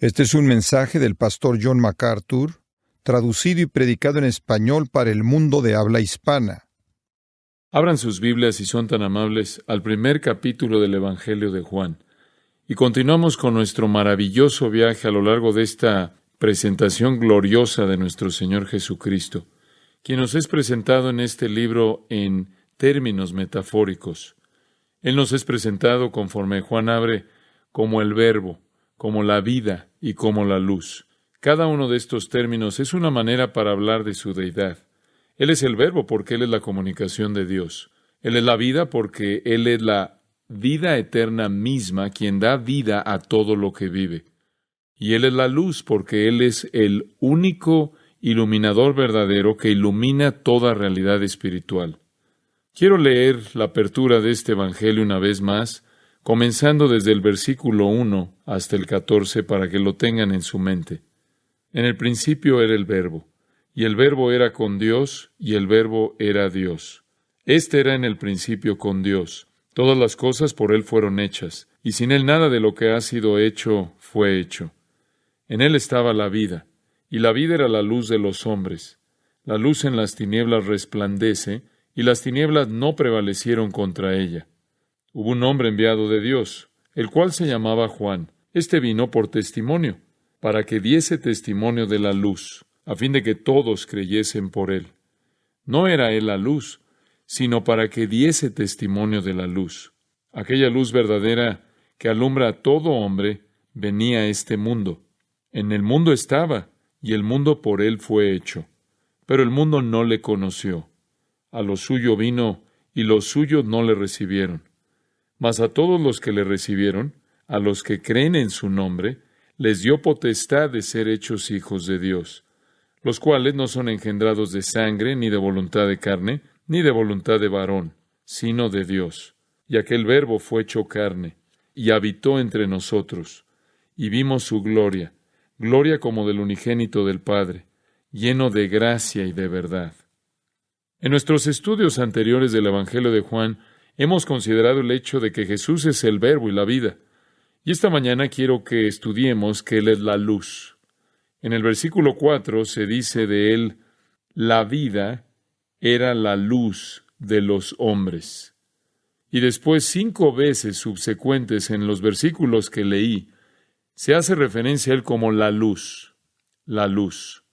Este es un mensaje del pastor John MacArthur, traducido y predicado en español para el mundo de habla hispana. Abran sus Biblias, si son tan amables, al primer capítulo del Evangelio de Juan. Y continuamos con nuestro maravilloso viaje a lo largo de esta presentación gloriosa de nuestro Señor Jesucristo, quien nos es presentado en este libro en términos metafóricos. Él nos es presentado, conforme Juan abre, como el Verbo, como la vida y como la luz. Cada uno de estos términos es una manera para hablar de su deidad. Él es el Verbo porque Él es la comunicación de Dios. Él es la vida porque Él es la vida eterna misma, quien da vida a todo lo que vive. Y Él es la luz porque Él es el único iluminador verdadero que ilumina toda realidad espiritual. Quiero leer la apertura de este Evangelio una vez más, comenzando desde el versículo 1 hasta el 14 para que lo tengan en su mente. En el principio era el Verbo, y el Verbo era con Dios, y el Verbo era Dios. Este era en el principio con Dios. Todas las cosas por Él fueron hechas, y sin Él nada de lo que ha sido hecho fue hecho. En Él estaba la vida, y la vida era la luz de los hombres. La luz en las tinieblas resplandece, y las tinieblas no prevalecieron contra ella. Hubo un hombre enviado de Dios, el cual se llamaba Juan. Este vino por testimonio, para que diese testimonio de la luz, a fin de que todos creyesen por él. No era él la luz, sino para que diese testimonio de la luz. Aquella luz verdadera que alumbra a todo hombre venía a este mundo. En el mundo estaba, y el mundo por él fue hecho. Pero el mundo no le conoció. A lo suyo vino, y los suyos no le recibieron. Mas a todos los que le recibieron, a los que creen en su nombre, les dio potestad de ser hechos hijos de Dios, los cuales no son engendrados de sangre, ni de voluntad de carne, ni de voluntad de varón, sino de Dios. Y aquel Verbo fue hecho carne, y habitó entre nosotros, y vimos su gloria, gloria como del unigénito del Padre, lleno de gracia y de verdad. En nuestros estudios anteriores del Evangelio de Juan, hemos considerado el hecho de que Jesús es el Verbo y la vida. Y esta mañana quiero que estudiemos que Él es la luz. En el versículo 4 se dice de Él, la vida era la luz de los hombres. Y después 5 veces subsecuentes en los versículos que leí, se hace referencia a Él como la luz. La luz.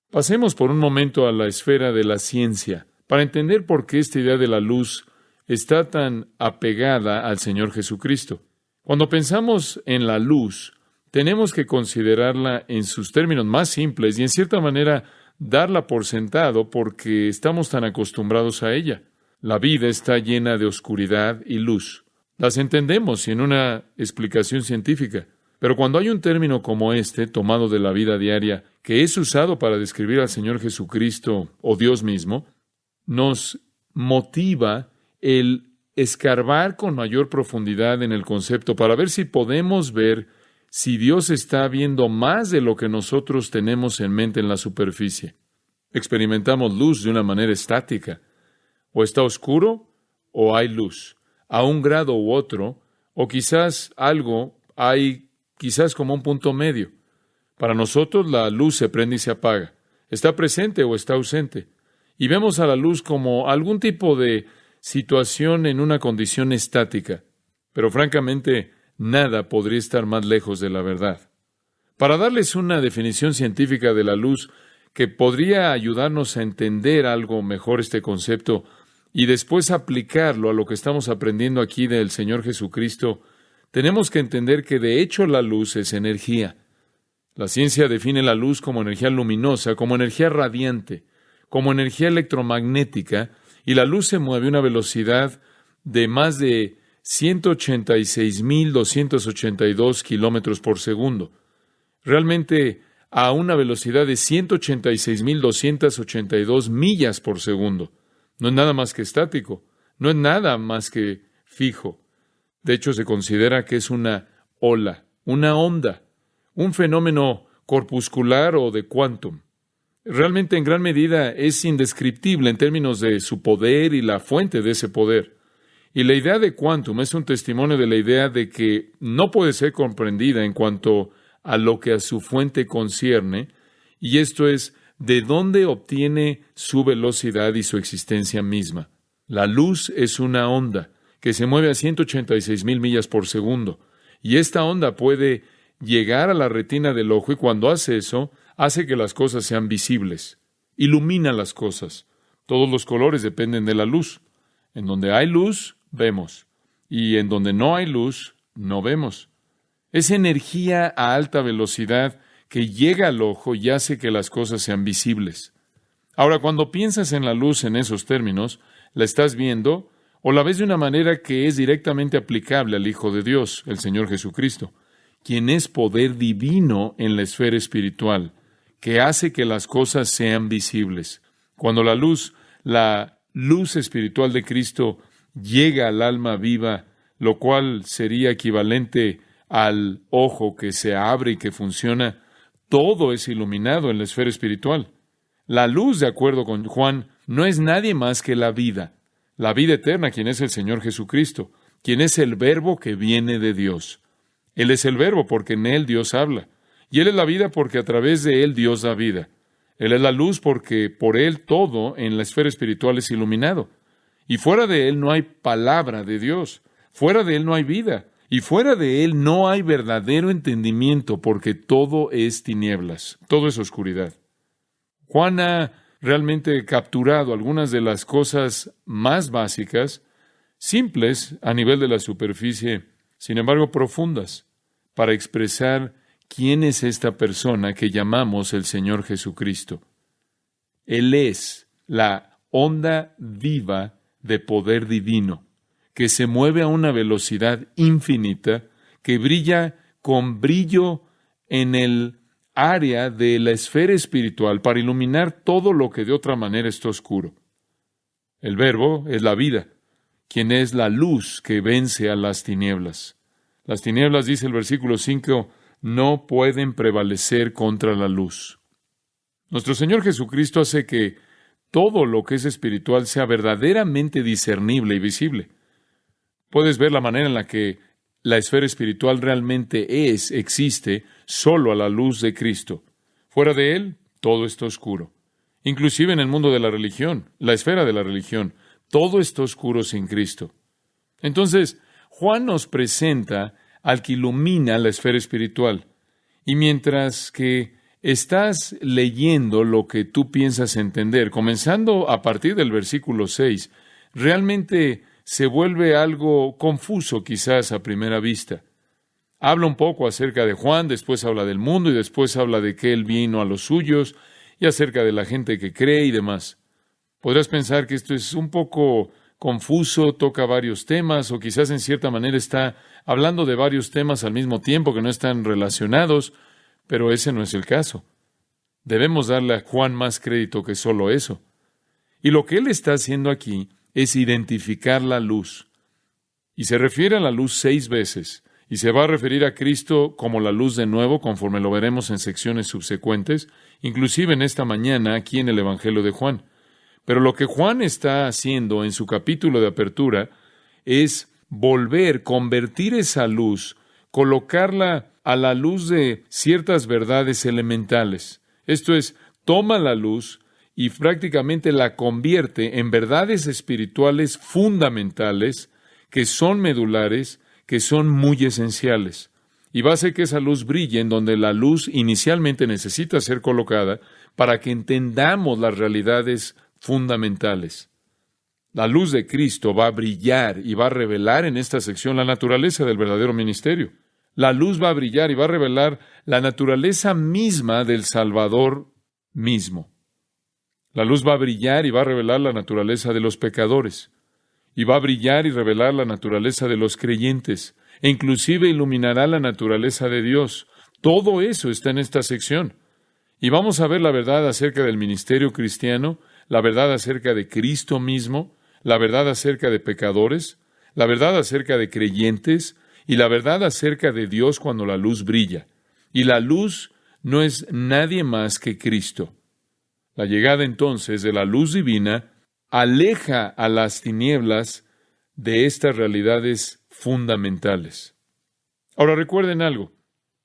Pasemos por un momento a la esfera de la ciencia, para entender por qué esta idea de la luz está tan apegada al Señor Jesucristo. Cuando pensamos en la luz, tenemos que considerarla en sus términos más simples y en cierta manera darla por sentado porque estamos tan acostumbrados a ella. La vida está llena de oscuridad y luz. Las entendemos sin una explicación científica, pero cuando hay un término como este, tomado de la vida diaria, que es usado para describir al Señor Jesucristo o Dios mismo, nos motiva el escarbar con mayor profundidad en el concepto para ver si podemos ver si Dios está viendo más de lo que nosotros tenemos en mente en la superficie. Experimentamos luz de una manera estática. O está oscuro o hay luz, a un grado u otro, o quizás algo hay quizás como un punto medio. Para nosotros la luz se prende y se apaga. Está presente o está ausente. Y vemos a la luz como algún tipo de situación en una condición estática, pero francamente nada podría estar más lejos de la verdad. Para darles una definición científica de la luz que podría ayudarnos a entender algo mejor este concepto y después aplicarlo a lo que estamos aprendiendo aquí del Señor Jesucristo, tenemos que entender que de hecho la luz es energía. La ciencia define la luz como energía luminosa, como energía radiante, como energía electromagnética, y la luz se mueve a una velocidad de más de 186,282 kilómetros por segundo. Realmente a una velocidad de 186,282 millas por segundo. No es nada más que estático, no es nada más que fijo. De hecho, se considera que es una ola, una onda, un fenómeno corpuscular o de quantum. Realmente en gran medida es indescriptible en términos de su poder y la fuente de ese poder. Y la idea de quantum es un testimonio de la idea de que no puede ser comprendida en cuanto a lo que a su fuente concierne, y esto es, de dónde obtiene su velocidad y su existencia misma. La luz es una onda que se mueve a 186,000 millas por segundo, y esta onda puede llegar a la retina del ojo, y cuando hace eso, hace que las cosas sean visibles, ilumina las cosas. Todos los colores dependen de la luz. En donde hay luz, vemos, y en donde no hay luz, no vemos. Es energía a alta velocidad que llega al ojo y hace que las cosas sean visibles. Ahora, cuando piensas en la luz en esos términos, la estás viendo o la ves de una manera que es directamente aplicable al Hijo de Dios, el Señor Jesucristo, quien es poder divino en la esfera espiritual, que hace que las cosas sean visibles. Cuando la luz espiritual de Cristo llega al alma viva, lo cual sería equivalente al ojo que se abre y que funciona, todo es iluminado en la esfera espiritual. La luz, de acuerdo con Juan, no es nadie más que la vida eterna, quien es el Señor Jesucristo, quien es el Verbo que viene de Dios. Él es el Verbo porque en Él Dios habla, y Él es la vida porque a través de Él Dios da vida. Él es la luz porque por Él todo en la esfera espiritual es iluminado. Y fuera de Él no hay palabra de Dios. Fuera de Él no hay vida. Y fuera de Él no hay verdadero entendimiento porque todo es tinieblas, todo es oscuridad. Juan ha realmente capturado algunas de las cosas más básicas, simples a nivel de la superficie, sin embargo profundas, para expresar quién es esta persona que llamamos el Señor Jesucristo. Él es la onda viva de poder divino, que se mueve a una velocidad infinita, que brilla con brillo en el área de la esfera espiritual para iluminar todo lo que de otra manera está oscuro. El Verbo es la vida, quien es la luz que vence a las tinieblas. Las tinieblas, dice el versículo 5, no pueden prevalecer contra la luz. Nuestro Señor Jesucristo hace que todo lo que es espiritual sea verdaderamente discernible y visible. Puedes ver la manera en la que la esfera espiritual realmente existe solo a la luz de Cristo. Fuera de Él, todo está oscuro. Inclusive en el mundo de la religión, la esfera de la religión, todo está oscuro sin Cristo. Entonces, Juan nos presenta al que ilumina la esfera espiritual. Y mientras que estás leyendo lo que tú piensas entender, comenzando a partir del versículo 6, realmente se vuelve algo confuso quizás a primera vista. Habla un poco acerca de Juan, después habla del mundo y después habla de que él vino a los suyos y acerca de la gente que cree y demás. Podrás pensar que esto es un poco confuso, toca varios temas o quizás en cierta manera está hablando de varios temas al mismo tiempo que no están relacionados, pero ese no es el caso. Debemos darle a Juan más crédito que solo eso. Y lo que él está haciendo aquí es identificar la luz. Y se refiere a la luz 6 veces, y se va a referir a Cristo como la luz de nuevo, conforme lo veremos en secciones subsecuentes, inclusive en esta mañana aquí en el Evangelio de Juan. Pero lo que Juan está haciendo en su capítulo de apertura es convertir esa luz, colocarla a la luz de ciertas verdades elementales. Esto es, toma la luz y prácticamente la convierte en verdades espirituales fundamentales que son medulares, que son muy esenciales. Y va a hacer que esa luz brille en donde la luz inicialmente necesita ser colocada para que entendamos las realidades fundamentales. La luz de Cristo va a brillar y va a revelar en esta sección la naturaleza del verdadero ministerio. La luz va a brillar y va a revelar la naturaleza misma del Salvador mismo. La luz va a brillar y va a revelar la naturaleza de los pecadores. Y va a brillar y revelar la naturaleza de los creyentes. E inclusive iluminará la naturaleza de Dios. Todo eso está en esta sección. Y vamos a ver la verdad acerca del ministerio cristiano, la verdad acerca de Cristo mismo, la verdad acerca de pecadores, la verdad acerca de creyentes y la verdad acerca de Dios cuando la luz brilla. Y la luz no es nadie más que Cristo. La llegada entonces de la luz divina aleja a las tinieblas de estas realidades fundamentales. Ahora recuerden algo.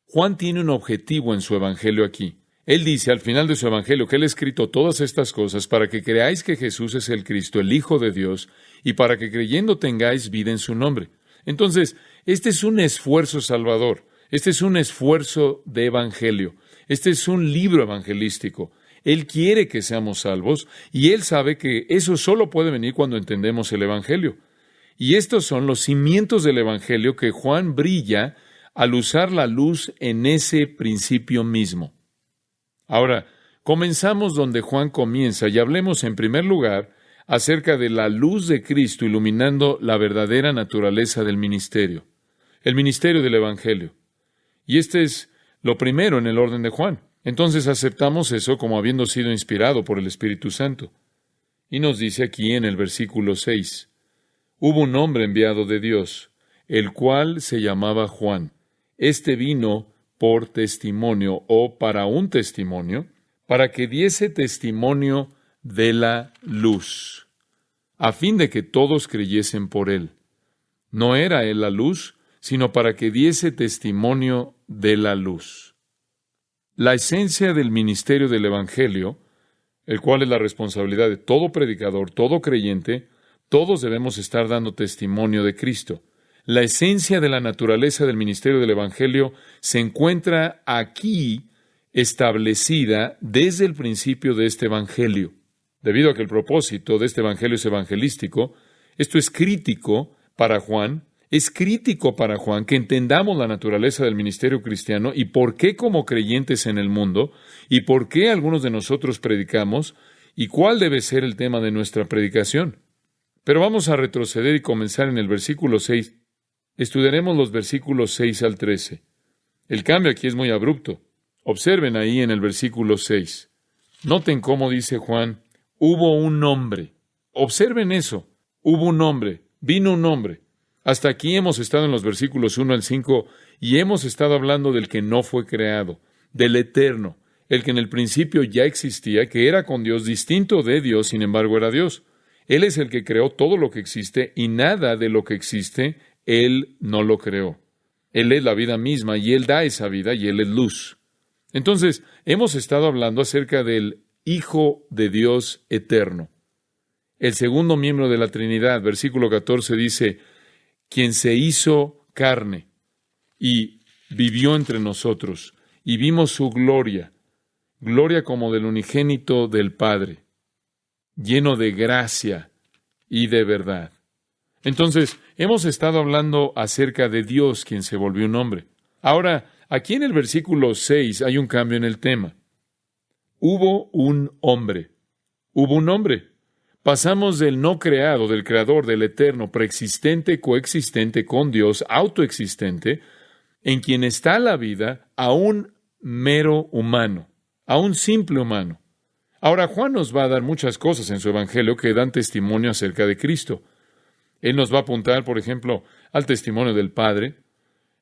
Juan tiene un objetivo en su evangelio aquí. Él dice al final de su evangelio que él ha escrito todas estas cosas para que creáis que Jesús es el Cristo, el Hijo de Dios, y para que creyendo tengáis vida en su nombre. Entonces, este es un esfuerzo salvador. Este es un esfuerzo de evangelio. Este es un libro evangelístico. Él quiere que seamos salvos y Él sabe que eso solo puede venir cuando entendemos el evangelio. Y estos son los cimientos del evangelio que Juan brilla al usar la luz en ese principio mismo. Ahora, comenzamos donde Juan comienza y hablemos en primer lugar acerca de la luz de Cristo iluminando la verdadera naturaleza del ministerio, el ministerio del evangelio. Y este es lo primero en el orden de Juan. Entonces aceptamos eso como habiendo sido inspirado por el Espíritu Santo. Y nos dice aquí en el versículo 6, hubo un hombre enviado de Dios, el cual se llamaba Juan. Este vino por testimonio o para un testimonio, para que diese testimonio de la luz, a fin de que todos creyesen por él. No era él la luz, sino para que diese testimonio de la luz. La esencia del ministerio del Evangelio, el cual es la responsabilidad de todo predicador, todo creyente, todos debemos estar dando testimonio de Cristo. La esencia de la naturaleza del ministerio del Evangelio se encuentra aquí establecida desde el principio de este Evangelio. Debido a que el propósito de este Evangelio es evangelístico, esto es crítico para Juan. Es crítico para Juan que entendamos la naturaleza del ministerio cristiano y por qué como creyentes en el mundo, y por qué algunos de nosotros predicamos, y cuál debe ser el tema de nuestra predicación. Pero vamos a retroceder y comenzar en el versículo 6. Estudiaremos los versículos 6 al 13. El cambio aquí es muy abrupto. Observen ahí en el versículo 6. Noten cómo dice Juan, hubo un hombre. Observen eso. Hubo un hombre. Vino un hombre. Hasta aquí hemos estado en los versículos 1 al 5 y hemos estado hablando del que no fue creado, del eterno, el que en el principio ya existía, que era con Dios, distinto de Dios, sin embargo era Dios. Él es el que creó todo lo que existe y nada de lo que existe Él no lo creó. Él es la vida misma y Él da esa vida y Él es luz. Entonces, hemos estado hablando acerca del Hijo de Dios eterno. El segundo miembro de la Trinidad, versículo 14 dice, quien se hizo carne y vivió entre nosotros y vimos su gloria, gloria como del unigénito del Padre, lleno de gracia y de verdad. Entonces, hemos estado hablando acerca de Dios, quien se volvió un hombre. Ahora, aquí en el versículo 6 hay un cambio en el tema. Hubo un hombre. Hubo un hombre. Pasamos del no creado, del creador, del eterno, preexistente, coexistente con Dios, autoexistente, en quien está la vida, a un mero humano, a un simple humano. Ahora, Juan nos va a dar muchas cosas en su evangelio que dan testimonio acerca de Cristo. Él nos va a apuntar, por ejemplo, al testimonio del Padre.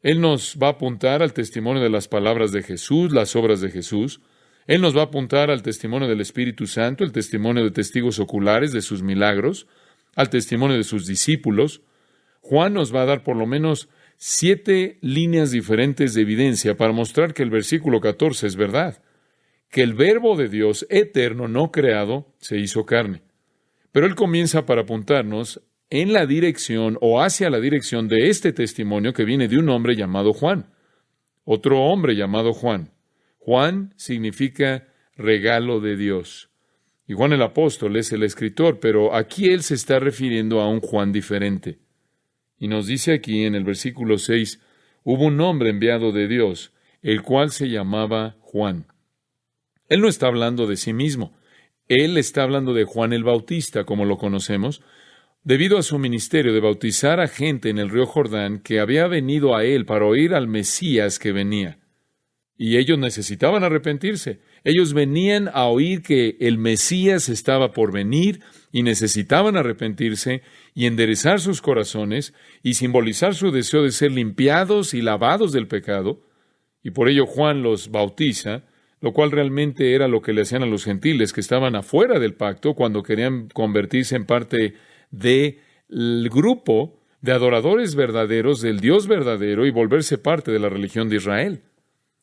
Él nos va a apuntar al testimonio de las palabras de Jesús, las obras de Jesús. Él nos va a apuntar al testimonio del Espíritu Santo, el testimonio de testigos oculares de sus milagros, al testimonio de sus discípulos. Juan nos va a dar por lo menos 7 líneas diferentes de evidencia para mostrar que el versículo 14 es verdad, que el Verbo de Dios eterno, no creado, se hizo carne. Pero él comienza para apuntarnos en la dirección o hacia la dirección de este testimonio que viene de un hombre llamado Juan. Otro hombre llamado Juan. Juan significa regalo de Dios. Y Juan el apóstol es el escritor, pero aquí él se está refiriendo a un Juan diferente. Y nos dice aquí en el versículo 6, hubo un hombre enviado de Dios, el cual se llamaba Juan. Él no está hablando de sí mismo. Él está hablando de Juan el Bautista, como lo conocemos, debido a su ministerio de bautizar a gente en el río Jordán que había venido a él para oír al Mesías que venía. Y ellos necesitaban arrepentirse. Ellos venían a oír que el Mesías estaba por venir y necesitaban arrepentirse y enderezar sus corazones y simbolizar su deseo de ser limpiados y lavados del pecado. Y por ello Juan los bautiza, lo cual realmente era lo que le hacían a los gentiles que estaban afuera del pacto cuando querían convertirse en parte del grupo de adoradores verdaderos del Dios verdadero y volverse parte de la religión de Israel.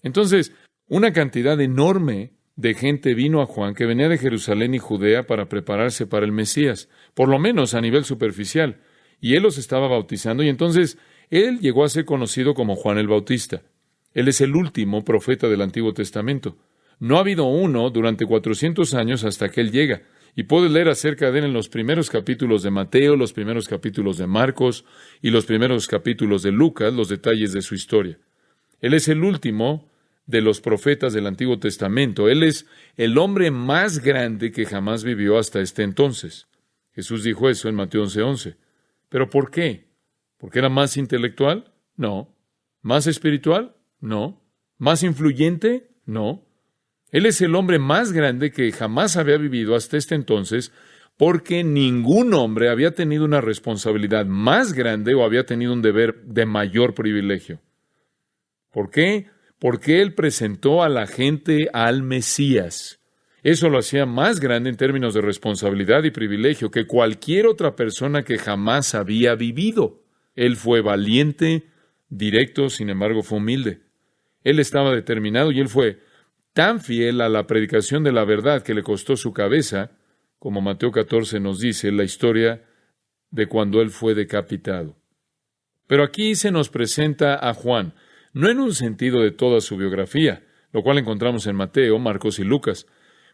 Entonces, una cantidad enorme de gente vino a Juan, que venía de Jerusalén y Judea para prepararse para el Mesías, por lo menos a nivel superficial, y él los estaba bautizando, y entonces él llegó a ser conocido como Juan el Bautista. Él es el último profeta del Antiguo Testamento. No ha habido uno durante 400 años hasta que él llega. Y puedes leer acerca de él en los primeros capítulos de Mateo, los primeros capítulos de Marcos y los primeros capítulos de Lucas, los detalles de su historia. Él es el último de los profetas del Antiguo Testamento. Él es el hombre más grande que jamás vivió hasta este entonces. Jesús dijo eso en Mateo 11:11. ¿Pero por qué? ¿Porque era más intelectual? No. ¿Más espiritual? No. ¿Más influyente? No. Él es el hombre más grande que jamás había vivido hasta este entonces, porque ningún hombre había tenido una responsabilidad más grande o había tenido un deber de mayor privilegio. ¿Por qué? Porque él presentó a la gente al Mesías. Eso lo hacía más grande en términos de responsabilidad y privilegio que cualquier otra persona que jamás había vivido. Él fue valiente, directo, sin embargo fue humilde. Él estaba determinado y él fue tan fiel a la predicación de la verdad que le costó su cabeza, como Mateo 14 nos dice la historia de cuando él fue decapitado. Pero aquí se nos presenta a Juan, no en un sentido de toda su biografía, lo cual encontramos en Mateo, Marcos y Lucas,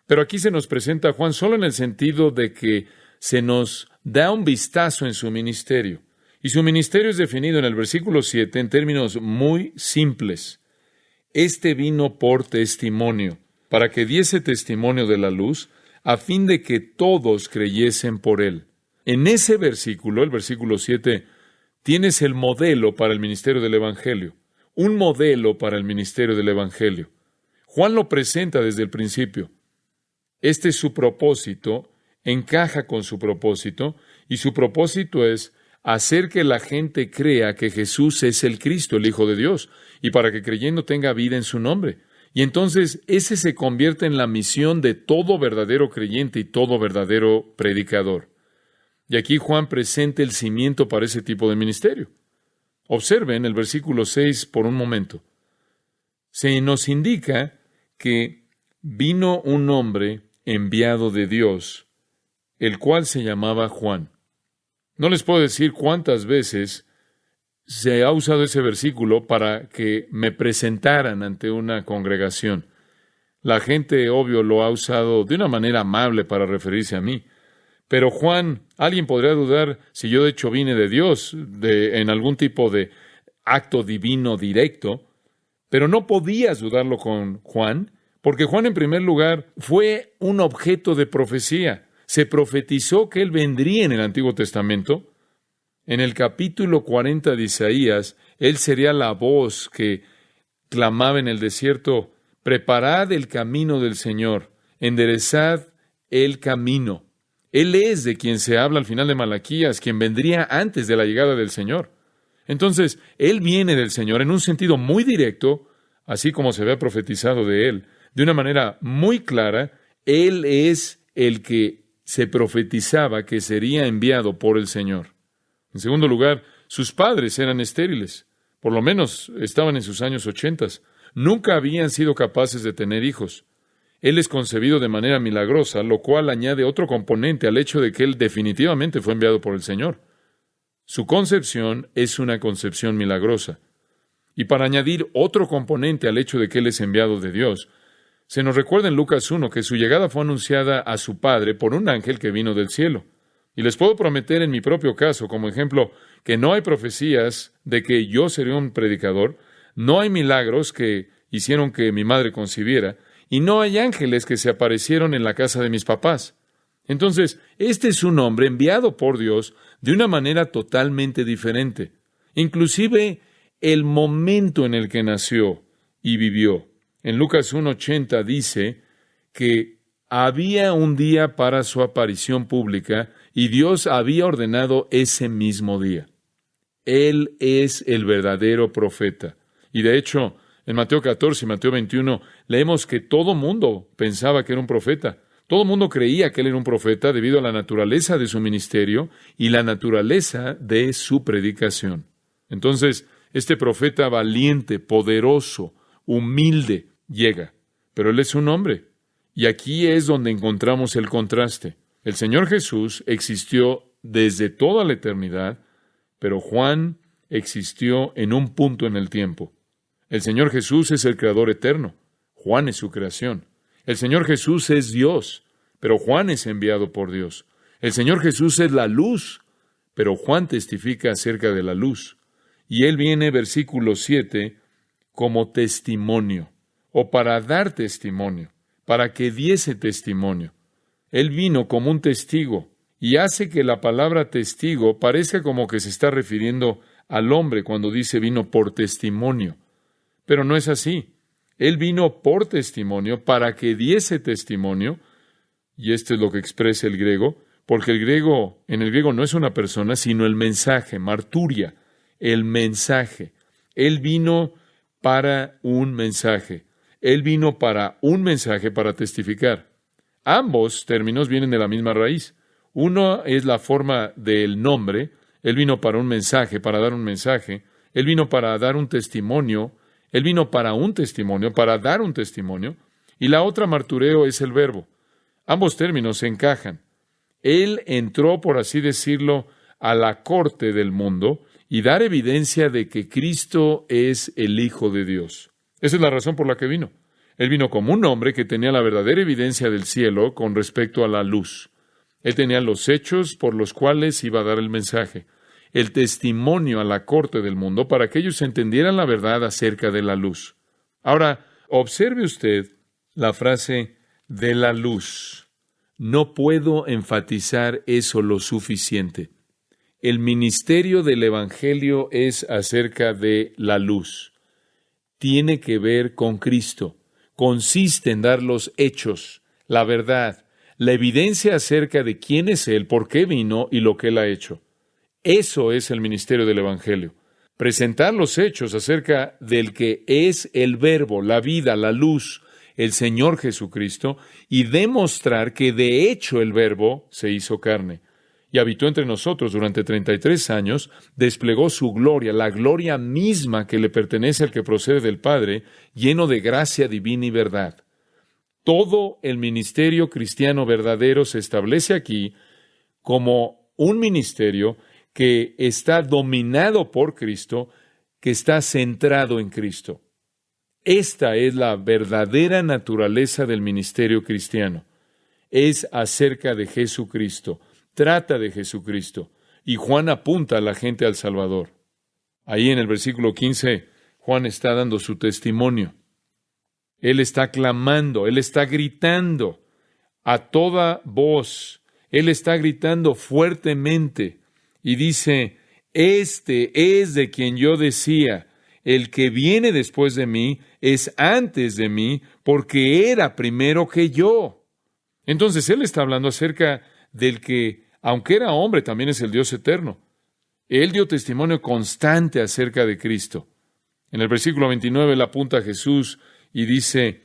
pero aquí se nos presenta a Juan solo en el sentido de que se nos da un vistazo en su ministerio. Y su ministerio es definido en el versículo 7 en términos muy simples. Este vino por testimonio, para que diese testimonio de la luz, a fin de que todos creyesen por él. En ese versículo, el versículo 7, tienes el modelo para el ministerio del Evangelio. Un modelo para el ministerio del Evangelio. Juan lo presenta desde el principio. Este es su propósito, encaja con su propósito, y su propósito es hacer que la gente crea que Jesús es el Cristo, el Hijo de Dios, y para que creyendo tenga vida en su nombre. Y entonces ese se convierte en la misión de todo verdadero creyente y todo verdadero predicador. Y aquí Juan presenta el cimiento para ese tipo de ministerio. Observen el versículo 6 por un momento. Se nos indica que vino un hombre enviado de Dios, el cual se llamaba Juan. No les puedo decir cuántas veces se ha usado ese versículo para que me presentaran ante una congregación. La gente, obvio, lo ha usado de una manera amable para referirse a mí. Pero Juan, alguien podría dudar si yo de hecho vine de Dios, en algún tipo de acto divino directo, pero no podías dudarlo con Juan, porque Juan en primer lugar fue un objeto de profecía. Se profetizó que él vendría en el Antiguo Testamento. En el capítulo 40 de Isaías, él sería la voz que clamaba en el desierto: preparad el camino del Señor, enderezad el camino. Él es de quien se habla al final de Malaquías, quien vendría antes de la llegada del Señor. Entonces, él viene del Señor en un sentido muy directo, así como se había profetizado de él, de una manera muy clara. Él es el que se profetizaba que sería enviado por el Señor. En segundo lugar, sus padres eran estériles, por lo menos estaban en sus años 80. Nunca habían sido capaces de tener hijos. Él es concebido de manera milagrosa, lo cual añade otro componente al hecho de que él definitivamente fue enviado por el Señor. Su concepción es una concepción milagrosa. Y para añadir otro componente al hecho de que él es enviado de Dios, se nos recuerda en Lucas 1 que su llegada fue anunciada a su padre por un ángel que vino del cielo. Y les puedo prometer en mi propio caso, como ejemplo, que no hay profecías de que yo seré un predicador, no hay milagros que hicieron que mi madre concibiera, y no hay ángeles que se aparecieron en la casa de mis papás. Entonces, este es un hombre enviado por Dios de una manera totalmente diferente. Inclusive el momento en el que nació y vivió. En Lucas 1:80 dice que había un día para su aparición pública y Dios había ordenado ese mismo día. Él es el verdadero profeta. Y de hecho, en Mateo 14 y Mateo 21 leemos que todo mundo pensaba que era un profeta. Todo mundo creía que él era un profeta debido a la naturaleza de su ministerio y la naturaleza de su predicación. Entonces, este profeta valiente, poderoso, humilde, llega. Pero Él es un hombre. Y aquí es donde encontramos el contraste. El Señor Jesús existió desde toda la eternidad, pero Juan existió en un punto en el tiempo. El Señor Jesús es el Creador eterno. Juan es su creación. El Señor Jesús es Dios, pero Juan es enviado por Dios. El Señor Jesús es la luz, pero Juan testifica acerca de la luz. Y Él viene, versículo 7, como testimonio, o para dar testimonio, para que diese testimonio. Él vino como un testigo, y hace que la palabra testigo parezca como que se está refiriendo al hombre cuando dice vino por testimonio. Pero no es así. Él vino por testimonio, para que diese testimonio, y esto es lo que expresa el griego, porque en el griego no es una persona, sino el mensaje, marturia, el mensaje. Él vino para un mensaje. Él vino para un mensaje, para testificar. Ambos términos vienen de la misma raíz. Uno es la forma del nombre. Él vino para un mensaje, para dar un mensaje. Él vino para dar un testimonio. Él vino para un testimonio, para dar un testimonio. Y la otra, martureo, es el verbo. Ambos términos se encajan. Él entró, por así decirlo, a la corte del mundo y dar evidencia de que Cristo es el Hijo de Dios. Esa es la razón por la que vino. Él vino como un hombre que tenía la verdadera evidencia del cielo con respecto a la luz. Él tenía los hechos por los cuales iba a dar el mensaje, el testimonio a la corte del mundo para que ellos entendieran la verdad acerca de la luz. Ahora, observe usted la frase de la luz. No puedo enfatizar eso lo suficiente. El ministerio del Evangelio es acerca de la luz. Tiene que ver con Cristo. Consiste en dar los hechos, la verdad, la evidencia acerca de quién es Él, por qué vino y lo que Él ha hecho. Eso es el ministerio del Evangelio. Presentar los hechos acerca del que es el Verbo, la vida, la luz, el Señor Jesucristo, y demostrar que de hecho el Verbo se hizo carne y habitó entre nosotros durante 33 años, desplegó su gloria, la gloria misma que le pertenece al que procede del Padre, lleno de gracia divina y verdad. Todo el ministerio cristiano verdadero se establece aquí como un ministerio que está dominado por Cristo, que está centrado en Cristo. Esta es la verdadera naturaleza del ministerio cristiano. Es acerca de Jesucristo, trata de Jesucristo, y Juan apunta a la gente al Salvador. Ahí en el versículo 15, Juan está dando su testimonio. Él está clamando, él está gritando a toda voz, él está gritando fuertemente y dice, este es de quien yo decía, el que viene después de mí es antes de mí, porque era primero que yo. Entonces él está hablando acerca del que, aunque era hombre, también es el Dios eterno. Él dio testimonio constante acerca de Cristo. En el versículo 29 él apunta a Jesús y dice,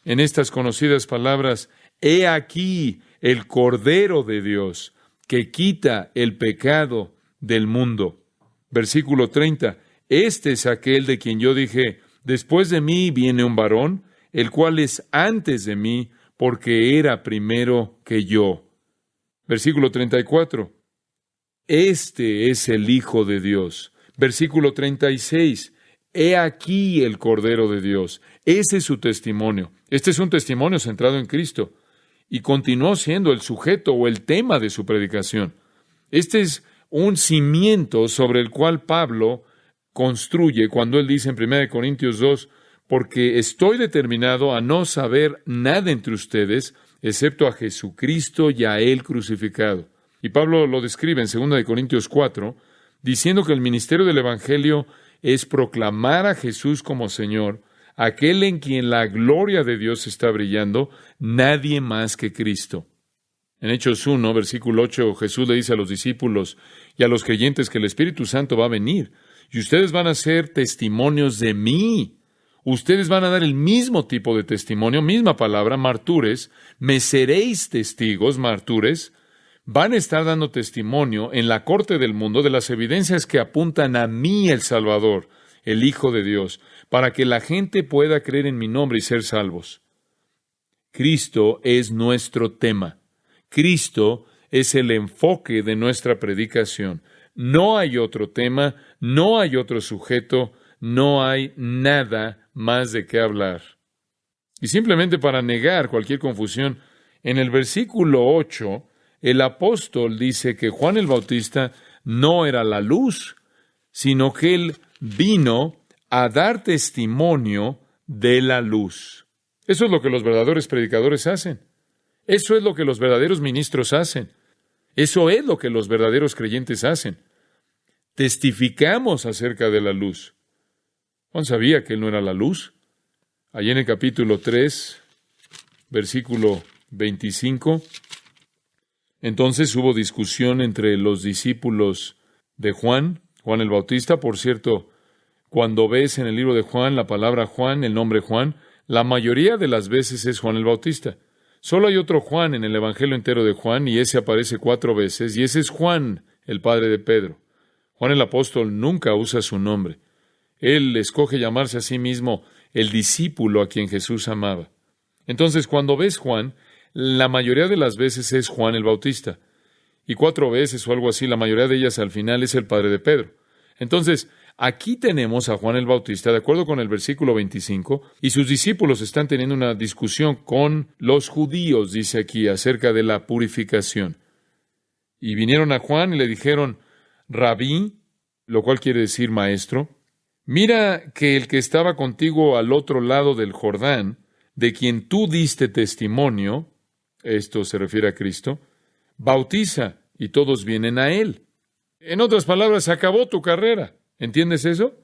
en estas conocidas palabras, he aquí el Cordero de Dios, que quita el pecado del mundo. Versículo 30, este es aquel de quien yo dije, después de mí viene un varón, el cual es antes de mí, porque era primero que yo. Versículo 34, este es el Hijo de Dios. Versículo 36, he aquí el Cordero de Dios. Ese es su testimonio. Este es un testimonio centrado en Cristo. Y continuó siendo el sujeto o el tema de su predicación. Este es un cimiento sobre el cual Pablo construye cuando él dice en 1 Corintios 2, porque estoy determinado a no saber nada entre ustedes, excepto a Jesucristo y a Él crucificado. Y Pablo lo describe en 2 Corintios 4, diciendo que el ministerio del Evangelio es proclamar a Jesús como Señor, aquel en quien la gloria de Dios está brillando, nadie más que Cristo. En Hechos 1, versículo 8, Jesús le dice a los discípulos y a los creyentes que el Espíritu Santo va a venir, y ustedes van a ser testimonios de mí. Ustedes van a dar el mismo tipo de testimonio, misma palabra, martures, me seréis testigos, martures, van a estar dando testimonio en la corte del mundo de las evidencias que apuntan a mí, el Salvador, el Hijo de Dios, para que la gente pueda creer en mi nombre y ser salvos. Cristo es nuestro tema. Cristo es el enfoque de nuestra predicación. No hay otro tema, no hay otro sujeto, no hay nada más de qué hablar. Y simplemente para negar cualquier confusión, en el versículo 8, el apóstol dice que Juan el Bautista no era la luz, sino que él vino a dar testimonio de la luz. Eso es lo que los verdaderos predicadores hacen. Eso es lo que los verdaderos ministros hacen. Eso es lo que los verdaderos creyentes hacen. Testificamos acerca de la luz. Juan sabía que él no era la luz. Allí en el capítulo 3, versículo 25, entonces hubo discusión entre los discípulos de Juan el Bautista. Por cierto, cuando ves en el libro de Juan la palabra Juan, el nombre Juan, la mayoría de las veces es Juan el Bautista. Solo hay otro Juan en el Evangelio entero de Juan, y ese aparece 4 veces, y ese es Juan, el padre de Pedro. Juan el apóstol nunca usa su nombre. Él escoge llamarse a sí mismo el discípulo a quien Jesús amaba. Entonces, cuando ves Juan, la mayoría de las veces es Juan el Bautista. Y 4 veces o algo así, la mayoría de ellas al final es el padre de Pedro. Entonces, aquí tenemos a Juan el Bautista, de acuerdo con el versículo 25, y sus discípulos están teniendo una discusión con los judíos, dice aquí, acerca de la purificación. Y vinieron a Juan y le dijeron, Rabí, lo cual quiere decir maestro, mira que el que estaba contigo al otro lado del Jordán, de quien tú diste testimonio, esto se refiere a Cristo, bautiza y todos vienen a él. En otras palabras, se acabó tu carrera. ¿Entiendes eso?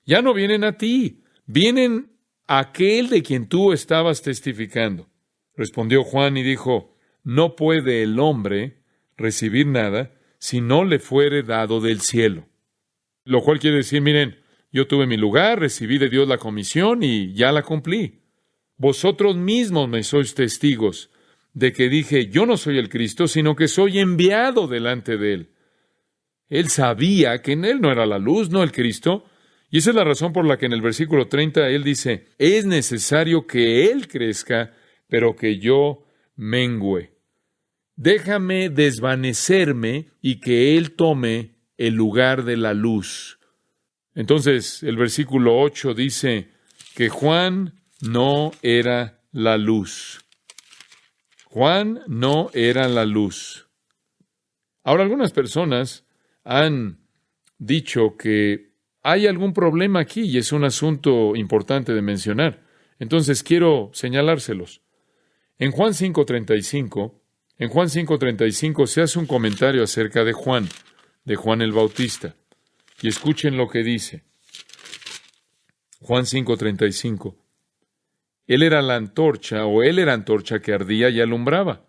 Ya no vienen a ti, vienen a aquel de quien tú estabas testificando. Respondió Juan y dijo, no puede el hombre recibir nada si no le fuere dado del cielo. Lo cual quiere decir, miren, yo tuve mi lugar, recibí de Dios la comisión y ya la cumplí. Vosotros mismos me sois testigos de que dije, yo no soy el Cristo, sino que soy enviado delante de él. Él sabía que en él no era la luz, no el Cristo, y esa es la razón por la que en el versículo 30 él dice, es necesario que él crezca, pero que yo mengüe. Déjame desvanecerme y que él tome el lugar de la luz. Entonces, el versículo 8 dice que Juan no era la luz. Juan no era la luz. Ahora, algunas personas han dicho que hay algún problema aquí y es un asunto importante de mencionar. Entonces, quiero señalárselos. En Juan 5:35 se hace un comentario acerca de Juan el Bautista. Y escuchen lo que dice. Juan 5:35. Él era antorcha que ardía y alumbraba.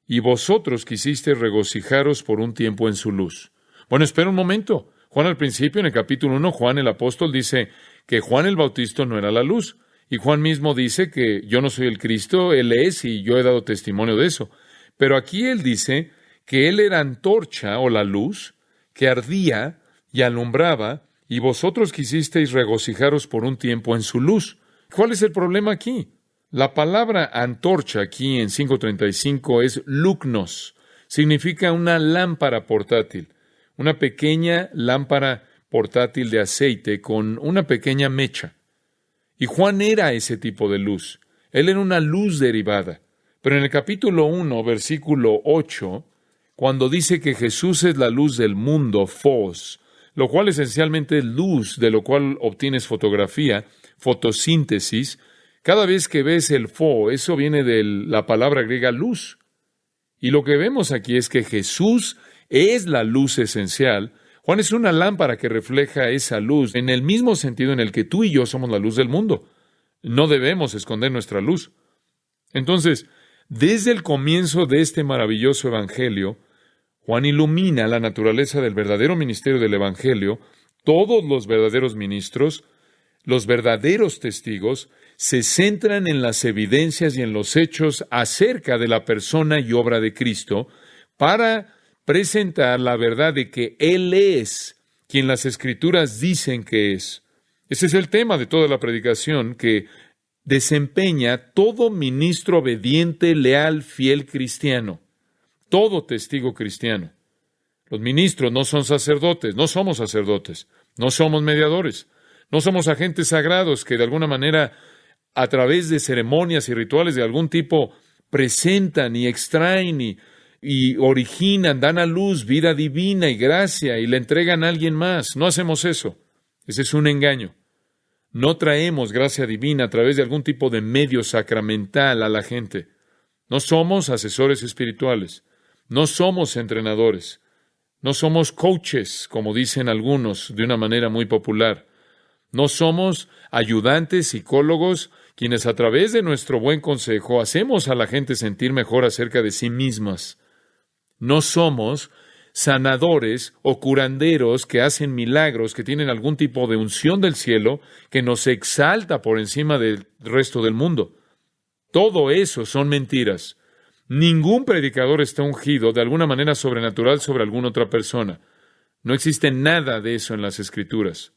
Y vosotros quisisteis regocijaros por un tiempo en su luz. Bueno, espera un momento. Juan al principio, en el capítulo 1, Juan el apóstol dice que Juan el Bautista no era la luz. Y Juan mismo dice que yo no soy el Cristo, él es, y yo he dado testimonio de eso. Pero aquí él dice que él era antorcha o la luz que ardía y alumbraba, y vosotros quisisteis regocijaros por un tiempo en su luz. ¿Cuál es el problema aquí? La palabra antorcha aquí en 5:35 es luknos. Significa una lámpara portátil, una pequeña lámpara portátil de aceite con una pequeña mecha. Y Juan era ese tipo de luz. Él era una luz derivada. Pero en el capítulo 1, versículo 8, cuando dice que Jesús es la luz del mundo, phos, lo cual esencialmente es luz, de lo cual obtienes fotografía, fotosíntesis. Cada vez que ves el pho, eso viene de la palabra griega luz. Y lo que vemos aquí es que Jesús es la luz esencial. Juan es una lámpara que refleja esa luz en el mismo sentido en el que tú y yo somos la luz del mundo. No debemos esconder nuestra luz. Entonces, desde el comienzo de este maravilloso evangelio, Juan ilumina la naturaleza del verdadero ministerio del evangelio. Todos los verdaderos ministros, los verdaderos testigos, se centran en las evidencias y en los hechos acerca de la persona y obra de Cristo para presentar la verdad de que Él es quien las Escrituras dicen que es. Ese es el tema de toda la predicación que desempeña todo ministro obediente, leal, fiel cristiano, todo testigo cristiano. Los ministros no son sacerdotes, no somos sacerdotes, no somos mediadores, no somos agentes sagrados que de alguna manera, a través de ceremonias y rituales de algún tipo, presentan y extraen y originan, dan a luz vida divina y gracia y le entregan a alguien más. No hacemos eso. Ese es un engaño. No traemos gracia divina a través de algún tipo de medio sacramental a la gente. No somos asesores espirituales. No somos entrenadores. No somos coaches, como dicen algunos de una manera muy popular. No somos ayudantes, psicólogos, quienes a través de nuestro buen consejo hacemos a la gente sentir mejor acerca de sí mismas. No somos sanadores o curanderos que hacen milagros, que tienen algún tipo de unción del cielo que nos exalta por encima del resto del mundo. Todo eso son mentiras. Ningún predicador está ungido de alguna manera sobrenatural sobre alguna otra persona. No existe nada de eso en las Escrituras.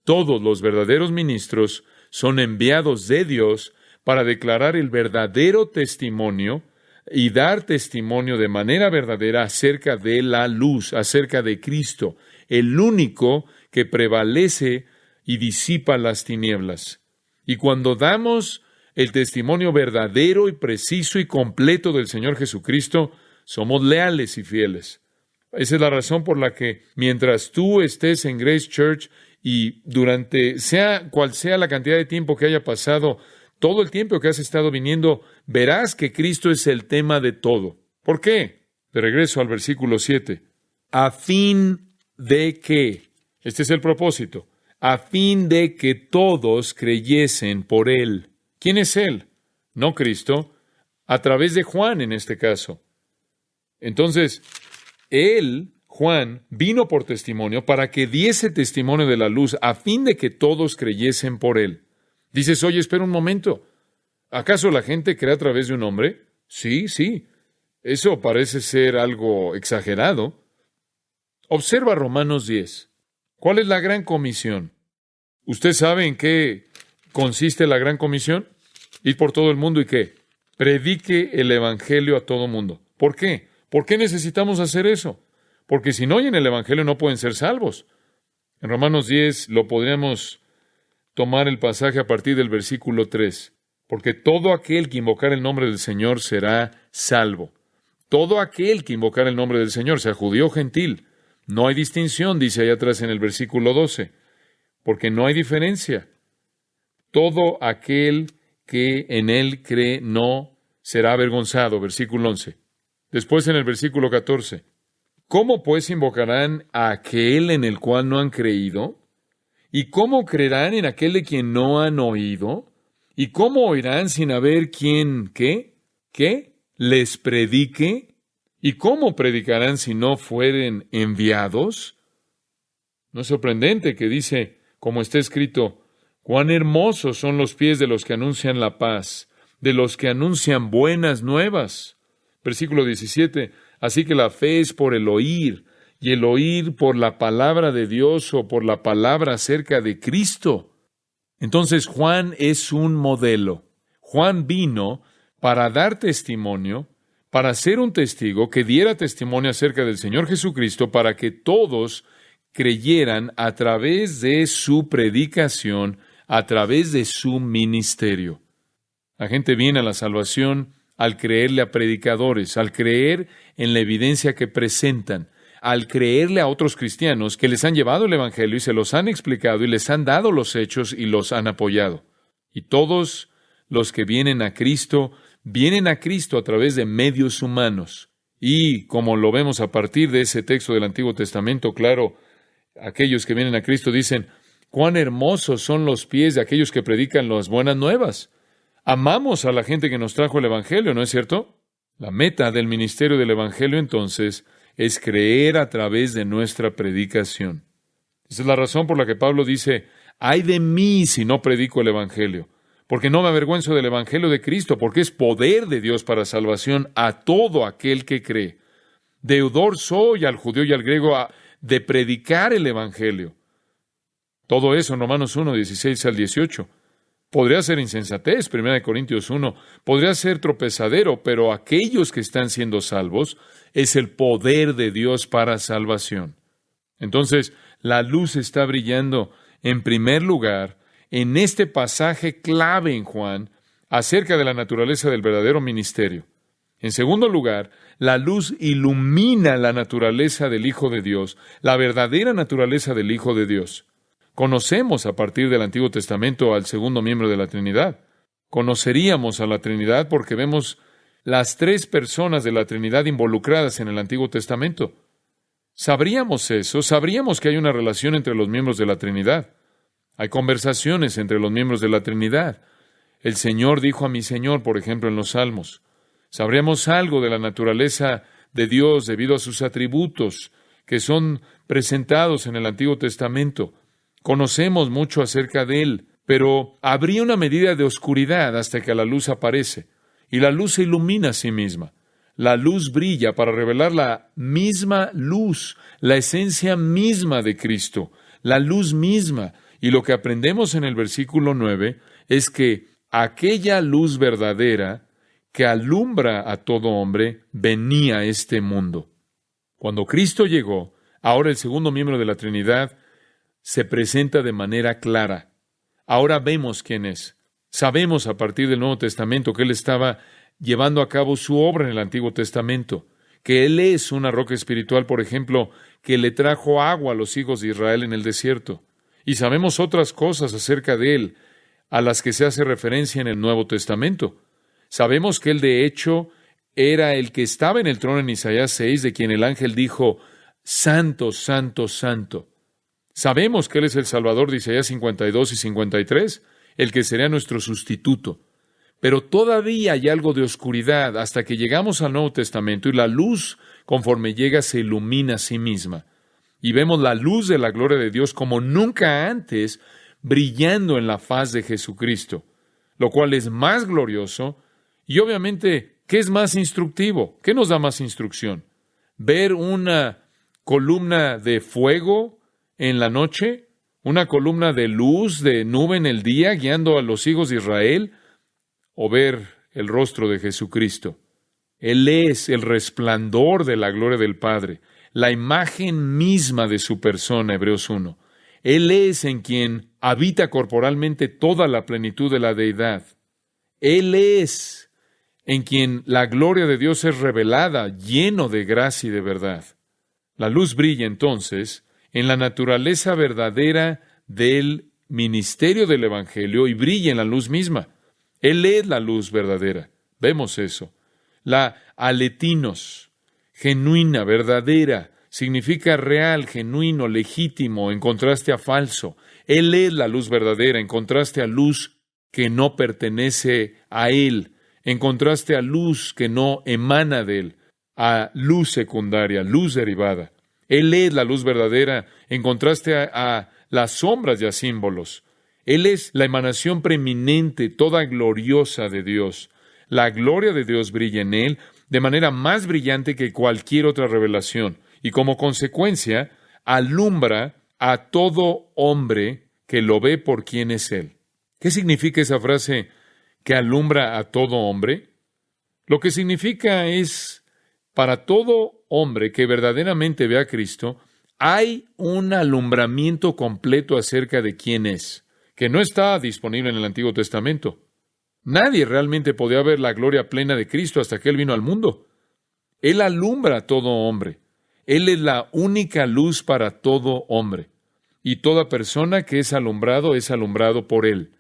Todos los verdaderos ministros son enviados de Dios para declarar el verdadero testimonio y dar testimonio de manera verdadera acerca de la luz, acerca de Cristo, el único que prevalece y disipa las tinieblas. Y cuando damos el testimonio verdadero y preciso y completo del Señor Jesucristo, somos leales y fieles. Esa es la razón por la que mientras tú estés en Grace Church y durante sea cual sea la cantidad de tiempo que haya pasado, todo el tiempo que has estado viniendo, verás que Cristo es el tema de todo. ¿Por qué? De regreso al versículo 7. A fin de que, este es el propósito, a fin de que todos creyesen por Él. ¿Quién es Él? No Cristo, a través de Juan en este caso. Entonces, Él, Juan, vino por testimonio para que diese testimonio de la luz, a fin de que todos creyesen por Él. Dices, oye, espera un momento. ¿Acaso la gente cree a través de un hombre? Sí. Eso parece ser algo exagerado. Observa Romanos 10. ¿Cuál es la gran comisión? ¿Usted sabe en qué consiste la gran comisión? Ir por todo el mundo y ¿qué? Predique el evangelio a todo mundo. ¿Por qué? ¿Por qué necesitamos hacer eso? Porque si no oyen el evangelio no pueden ser salvos. En Romanos 10 lo podríamos tomar el pasaje a partir del versículo 3. Porque todo aquel que invocar el nombre del Señor será salvo. Todo aquel que invocar el nombre del Señor, sea judío o gentil. No hay distinción, dice allá atrás en el versículo 12. Porque no hay diferencia. Todo aquel que en Él cree no será avergonzado. Versículo 11. Después en el versículo 14. ¿Cómo pues invocarán a aquel en el cual no han creído? ¿Y cómo creerán en aquel de quien no han oído? ¿Y cómo oirán sin haber quien, qué? ¿Les predique? ¿Y cómo predicarán si no fueren enviados? No es sorprendente que dice, como está escrito, cuán hermosos son los pies de los que anuncian la paz, de los que anuncian buenas nuevas. Versículo 17, así que la fe es por el oír, y el oír por la palabra de Dios o por la palabra acerca de Cristo. Entonces Juan es un modelo. Juan vino para dar testimonio, para ser un testigo que diera testimonio acerca del Señor Jesucristo, para que todos creyeran a través de su predicación, a través de su ministerio. La gente viene a la salvación al creerle a predicadores, al creer en la evidencia que presentan, al creerle a otros cristianos que les han llevado el Evangelio y se los han explicado y les han dado los hechos y los han apoyado. Y todos los que vienen a Cristo a través de medios humanos. Y como lo vemos a partir de ese texto del Antiguo Testamento, claro, aquellos que vienen a Cristo dicen, cuán hermosos son los pies de aquellos que predican las buenas nuevas. Amamos a la gente que nos trajo el Evangelio, ¿no es cierto? La meta del ministerio del Evangelio, entonces, es creer a través de nuestra predicación. Esa es la razón por la que Pablo dice, ¡ay de mí si no predico el Evangelio! Porque no me avergüenzo del Evangelio de Cristo, porque es poder de Dios para salvación a todo aquel que cree. Deudor soy al judío y al griego de predicar el Evangelio. Todo eso en Romanos 1, 16 al 18. Podría ser insensatez, 1 Corintios 1, podría ser tropezadero, pero aquellos que están siendo salvos es el poder de Dios para salvación. Entonces, la luz está brillando en primer lugar en este pasaje clave en Juan acerca de la naturaleza del verdadero ministerio. En segundo lugar, la luz ilumina la naturaleza del Hijo de Dios, la verdadera naturaleza del Hijo de Dios. Conocemos a partir del Antiguo Testamento al segundo miembro de la Trinidad. Conoceríamos a la Trinidad porque vemos las tres personas de la Trinidad involucradas en el Antiguo Testamento. Sabríamos eso, sabríamos que hay una relación entre los miembros de la Trinidad. Hay conversaciones entre los miembros de la Trinidad. El Señor dijo a mi Señor, por ejemplo, en los Salmos. Sabríamos algo de la naturaleza de Dios debido a sus atributos que son presentados en el Antiguo Testamento. Conocemos mucho acerca de Él, pero habría una medida de oscuridad hasta que la luz aparece, y la luz se ilumina a sí misma. La luz brilla para revelar la misma luz, la esencia misma de Cristo, la luz misma. Y lo que aprendemos en el versículo 9 es que aquella luz verdadera que alumbra a todo hombre venía a este mundo. Cuando Cristo llegó, ahora el segundo miembro de la Trinidad se presenta de manera clara. Ahora vemos quién es. Sabemos a partir del Nuevo Testamento que Él estaba llevando a cabo su obra en el Antiguo Testamento, que Él es una roca espiritual, por ejemplo, que le trajo agua a los hijos de Israel en el desierto. Y sabemos otras cosas acerca de Él, a las que se hace referencia en el Nuevo Testamento. Sabemos que Él, de hecho, era el que estaba en el trono en Isaías 6, de quien el ángel dijo, Santo, Santo, Santo. Sabemos que Él es el Salvador de Isaías 52 y 53, el que sería nuestro sustituto. Pero todavía hay algo de oscuridad hasta que llegamos al Nuevo Testamento y la luz, conforme llega, se ilumina a sí misma. Y vemos la luz de la gloria de Dios como nunca antes brillando en la faz de Jesucristo, lo cual es más glorioso y obviamente, ¿qué es más instructivo? ¿Qué nos da más instrucción? ¿Ver una columna de fuego en la noche? ¿Una columna de luz, de nube en el día, guiando a los hijos de Israel? ¿O ver el rostro de Jesucristo? Él es el resplandor de la gloria del Padre, la imagen misma de su persona, Hebreos 1. Él es en quien habita corporalmente toda la plenitud de la deidad. Él es en quien la gloria de Dios es revelada, lleno de gracia y de verdad. La luz brilla entonces en la naturaleza verdadera del ministerio del Evangelio y brilla en la luz misma. Él es la luz verdadera. Vemos eso. La aletinos, genuina, verdadera, significa real, genuino, legítimo, en contraste a falso. Él es la luz verdadera, en contraste a luz que no pertenece a Él, en contraste a luz que no emana de Él, a luz secundaria, luz derivada. Él es la luz verdadera, en contraste a las sombras y a símbolos. Él es la emanación preeminente, toda gloriosa de Dios. La gloria de Dios brilla en Él de manera más brillante que cualquier otra revelación, y como consecuencia, alumbra a todo hombre que lo ve por quien es Él. ¿Qué significa esa frase que alumbra a todo hombre? Lo que significa es, para todo hombre que verdaderamente ve a Cristo, hay un alumbramiento completo acerca de quién es, que no está disponible en el Antiguo Testamento. Nadie realmente podía ver la gloria plena de Cristo hasta que Él vino al mundo. Él alumbra a todo hombre. Él es la única luz para todo hombre. Y toda persona que es alumbrado por Él.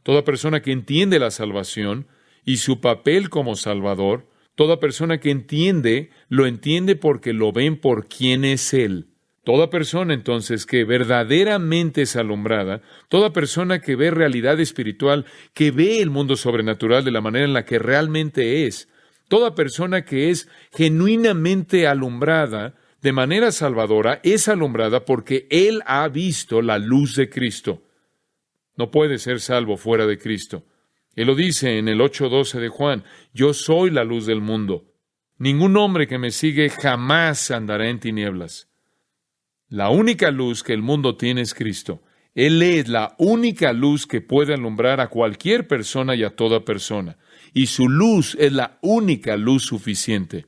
Toda persona que entiende la salvación y su papel como Salvador, toda persona que entiende, lo entiende porque lo ven por quién es Él. Toda persona, entonces, que verdaderamente es alumbrada, toda persona que ve realidad espiritual, que ve el mundo sobrenatural de la manera en la que realmente es, toda persona que es genuinamente alumbrada de manera salvadora, es alumbrada porque Él ha visto la luz de Cristo. No puede ser salvo fuera de Cristo. Él lo dice en el 8:12 de Juan, yo soy la luz del mundo. Ningún hombre que me sigue jamás andará en tinieblas. La única luz que el mundo tiene es Cristo. Él es la única luz que puede alumbrar a cualquier persona y a toda persona. Y su luz es la única luz suficiente.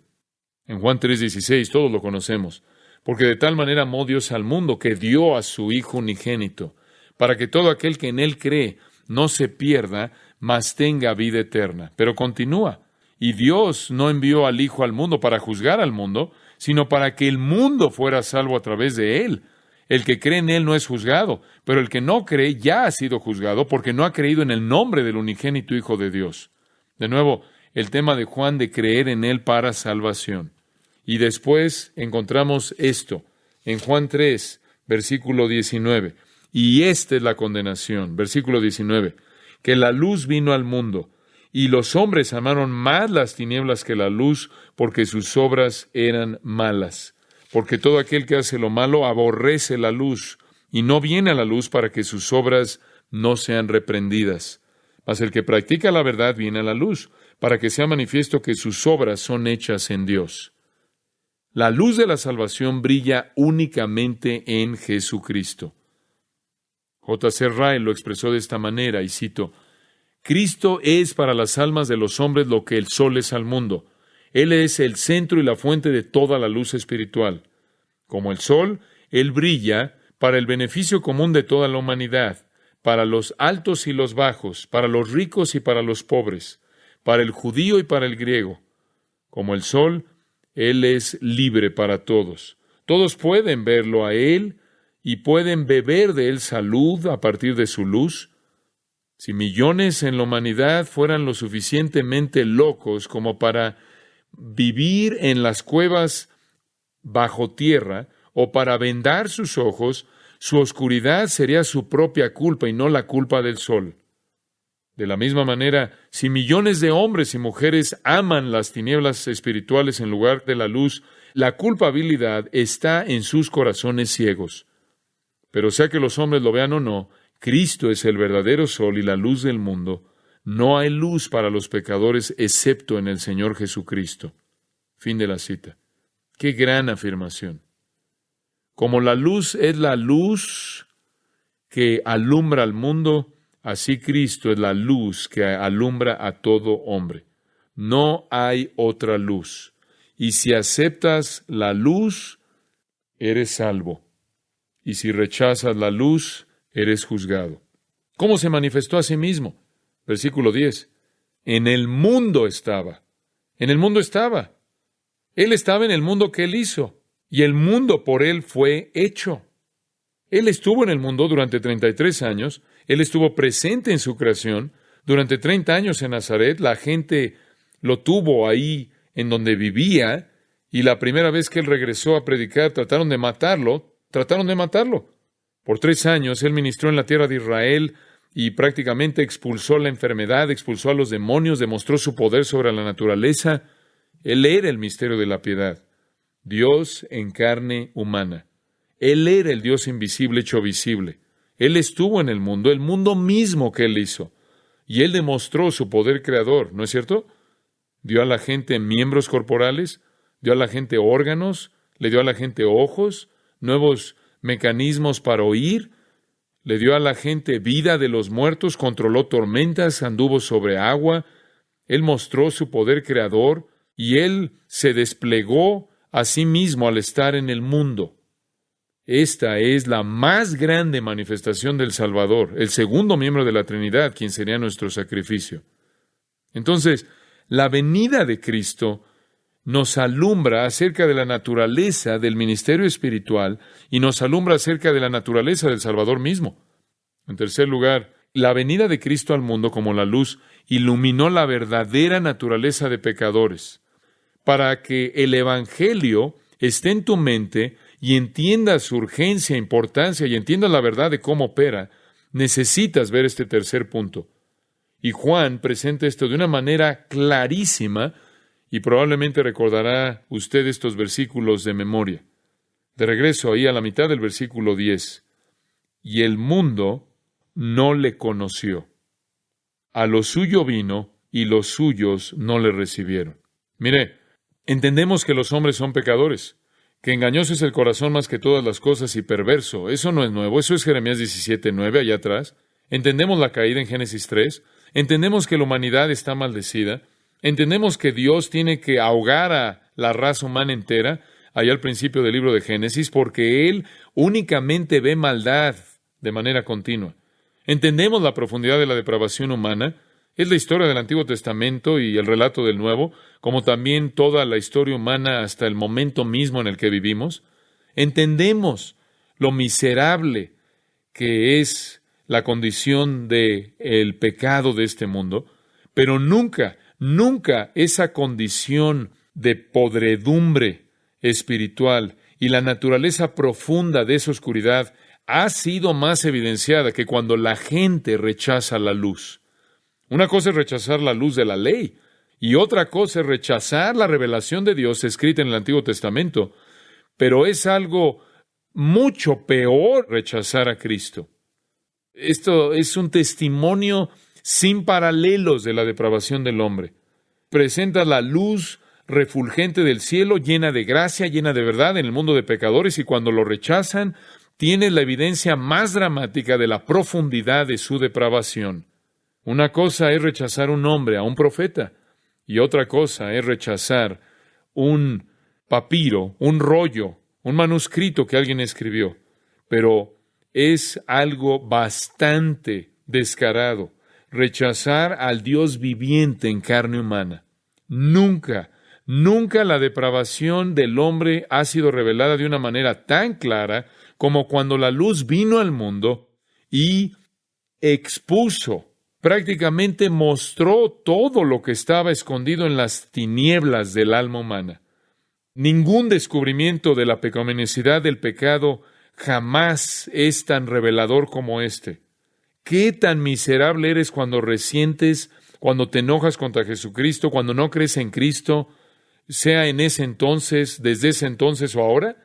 En Juan 3:16, todos lo conocemos. Porque de tal manera amó Dios al mundo que dio a su Hijo unigénito, para que todo aquel que en Él cree no se pierda, mas tenga vida eterna. Pero continúa. Y Dios no envió al Hijo al mundo para juzgar al mundo, sino para que el mundo fuera salvo a través de Él. El que cree en Él no es juzgado, pero el que no cree ya ha sido juzgado porque no ha creído en el nombre del unigénito Hijo de Dios. De nuevo, el tema de Juan de creer en Él para salvación. Y después encontramos esto en Juan 3, versículo 19. Y esta es la condenación, versículo 19, que la luz vino al mundo, y los hombres amaron más las tinieblas que la luz, porque sus obras eran malas. Porque todo aquel que hace lo malo aborrece la luz, y no viene a la luz para que sus obras no sean reprendidas. Mas el que practica la verdad viene a la luz, para que sea manifiesto que sus obras son hechas en Dios. La luz de la salvación brilla únicamente en Jesucristo. J.C. Ryle lo expresó de esta manera, y cito, Cristo es para las almas de los hombres lo que el sol es al mundo. Él es el centro y la fuente de toda la luz espiritual. Como el sol, Él brilla para el beneficio común de toda la humanidad, para los altos y los bajos, para los ricos y para los pobres, para el judío y para el griego. Como el sol, Él es libre para todos. Todos pueden verlo a Él y pueden beber de Él salud a partir de su luz. Si millones en la humanidad fueran lo suficientemente locos como para vivir en las cuevas bajo tierra o para vendar sus ojos, su oscuridad sería su propia culpa y no la culpa del sol. De la misma manera, si millones de hombres y mujeres aman las tinieblas espirituales en lugar de la luz, la culpabilidad está en sus corazones ciegos. Pero sea que los hombres lo vean o no, Cristo es el verdadero sol y la luz del mundo. No hay luz para los pecadores excepto en el Señor Jesucristo. Fin de la cita. ¡Qué gran afirmación! Como la luz es la luz que alumbra al mundo, así Cristo es la luz que alumbra a todo hombre. No hay otra luz. Y si aceptas la luz, eres salvo. Y si rechazas la luz, eres juzgado. ¿Cómo se manifestó a sí mismo? Versículo 10. En el mundo estaba. En el mundo estaba. Él estaba en el mundo que Él hizo. Y el mundo por Él fue hecho. Él estuvo en el mundo durante 33 años. Él estuvo presente en su creación. Durante 30 años en Nazaret, la gente lo tuvo ahí en donde vivía. Y la primera vez que Él regresó a predicar, trataron de matarlo. Por 3 años, Él ministró en la tierra de Israel y prácticamente expulsó la enfermedad, expulsó a los demonios, demostró su poder sobre la naturaleza. Él era el misterio de la piedad. Dios en carne humana. Él era el Dios invisible hecho visible. Él estuvo en el mundo mismo que Él hizo. Y Él demostró su poder creador, ¿no es cierto? Dio a la gente miembros corporales, dio a la gente órganos, le dio a la gente ojos, nuevos mecanismos para oír, le dio a la gente vida de los muertos, controló tormentas, anduvo sobre agua. Él mostró su poder creador y Él se desplegó a sí mismo al estar en el mundo. Esta es la más grande manifestación del Salvador, el segundo miembro de la Trinidad, quien sería nuestro sacrificio. Entonces, la venida de Cristo nos alumbra acerca de la naturaleza del ministerio espiritual y nos alumbra acerca de la naturaleza del Salvador mismo. En tercer lugar, la venida de Cristo al mundo como la luz iluminó la verdadera naturaleza de pecadores. Para que el Evangelio esté en tu mente y entiendas su urgencia, importancia y entiendas la verdad de cómo opera, necesitas ver este tercer punto. Y Juan presenta esto de una manera clarísima y probablemente recordará usted estos versículos de memoria. De regreso ahí a la mitad del versículo 10. Y el mundo no le conoció. A lo suyo vino y los suyos no le recibieron. Mire, entendemos que los hombres son pecadores, que engañoso es el corazón más que todas las cosas y perverso. Eso no es nuevo, eso es Jeremías 17:9, allá atrás. Entendemos la caída en Génesis 3, entendemos que la humanidad está maldecida, entendemos que Dios tiene que ahogar a la raza humana entera, allá al principio del libro de Génesis, porque Él únicamente ve maldad de manera continua. Entendemos la profundidad de la depravación humana. Es la historia del Antiguo Testamento y el relato del Nuevo, como también toda la historia humana hasta el momento mismo en el que vivimos. Entendemos lo miserable que es la condición del pecado de este mundo, pero nunca esa condición de podredumbre espiritual y la naturaleza profunda de esa oscuridad ha sido más evidenciada que cuando la gente rechaza la luz. Una cosa es rechazar la luz de la ley, y otra cosa es rechazar la revelación de Dios escrita en el Antiguo Testamento, pero es algo mucho peor rechazar a Cristo. Esto es un testimonio sin paralelos de la depravación del hombre. Presenta la luz refulgente del cielo, llena de gracia, llena de verdad en el mundo de pecadores, y cuando lo rechazan, tiene la evidencia más dramática de la profundidad de su depravación. Una cosa es rechazar un hombre, a un profeta, y otra cosa es rechazar un papiro, un rollo, un manuscrito que alguien escribió. Pero es algo bastante descarado rechazar al Dios viviente en carne humana. Nunca la depravación del hombre ha sido revelada de una manera tan clara como cuando la luz vino al mundo y expuso, prácticamente mostró todo lo que estaba escondido en las tinieblas del alma humana. Ningún descubrimiento de la pecaminosidad del pecado jamás es tan revelador como este. ¿Qué tan miserable eres cuando resientes, cuando te enojas contra Jesucristo, cuando no crees en Cristo, sea en ese entonces, desde ese entonces o ahora?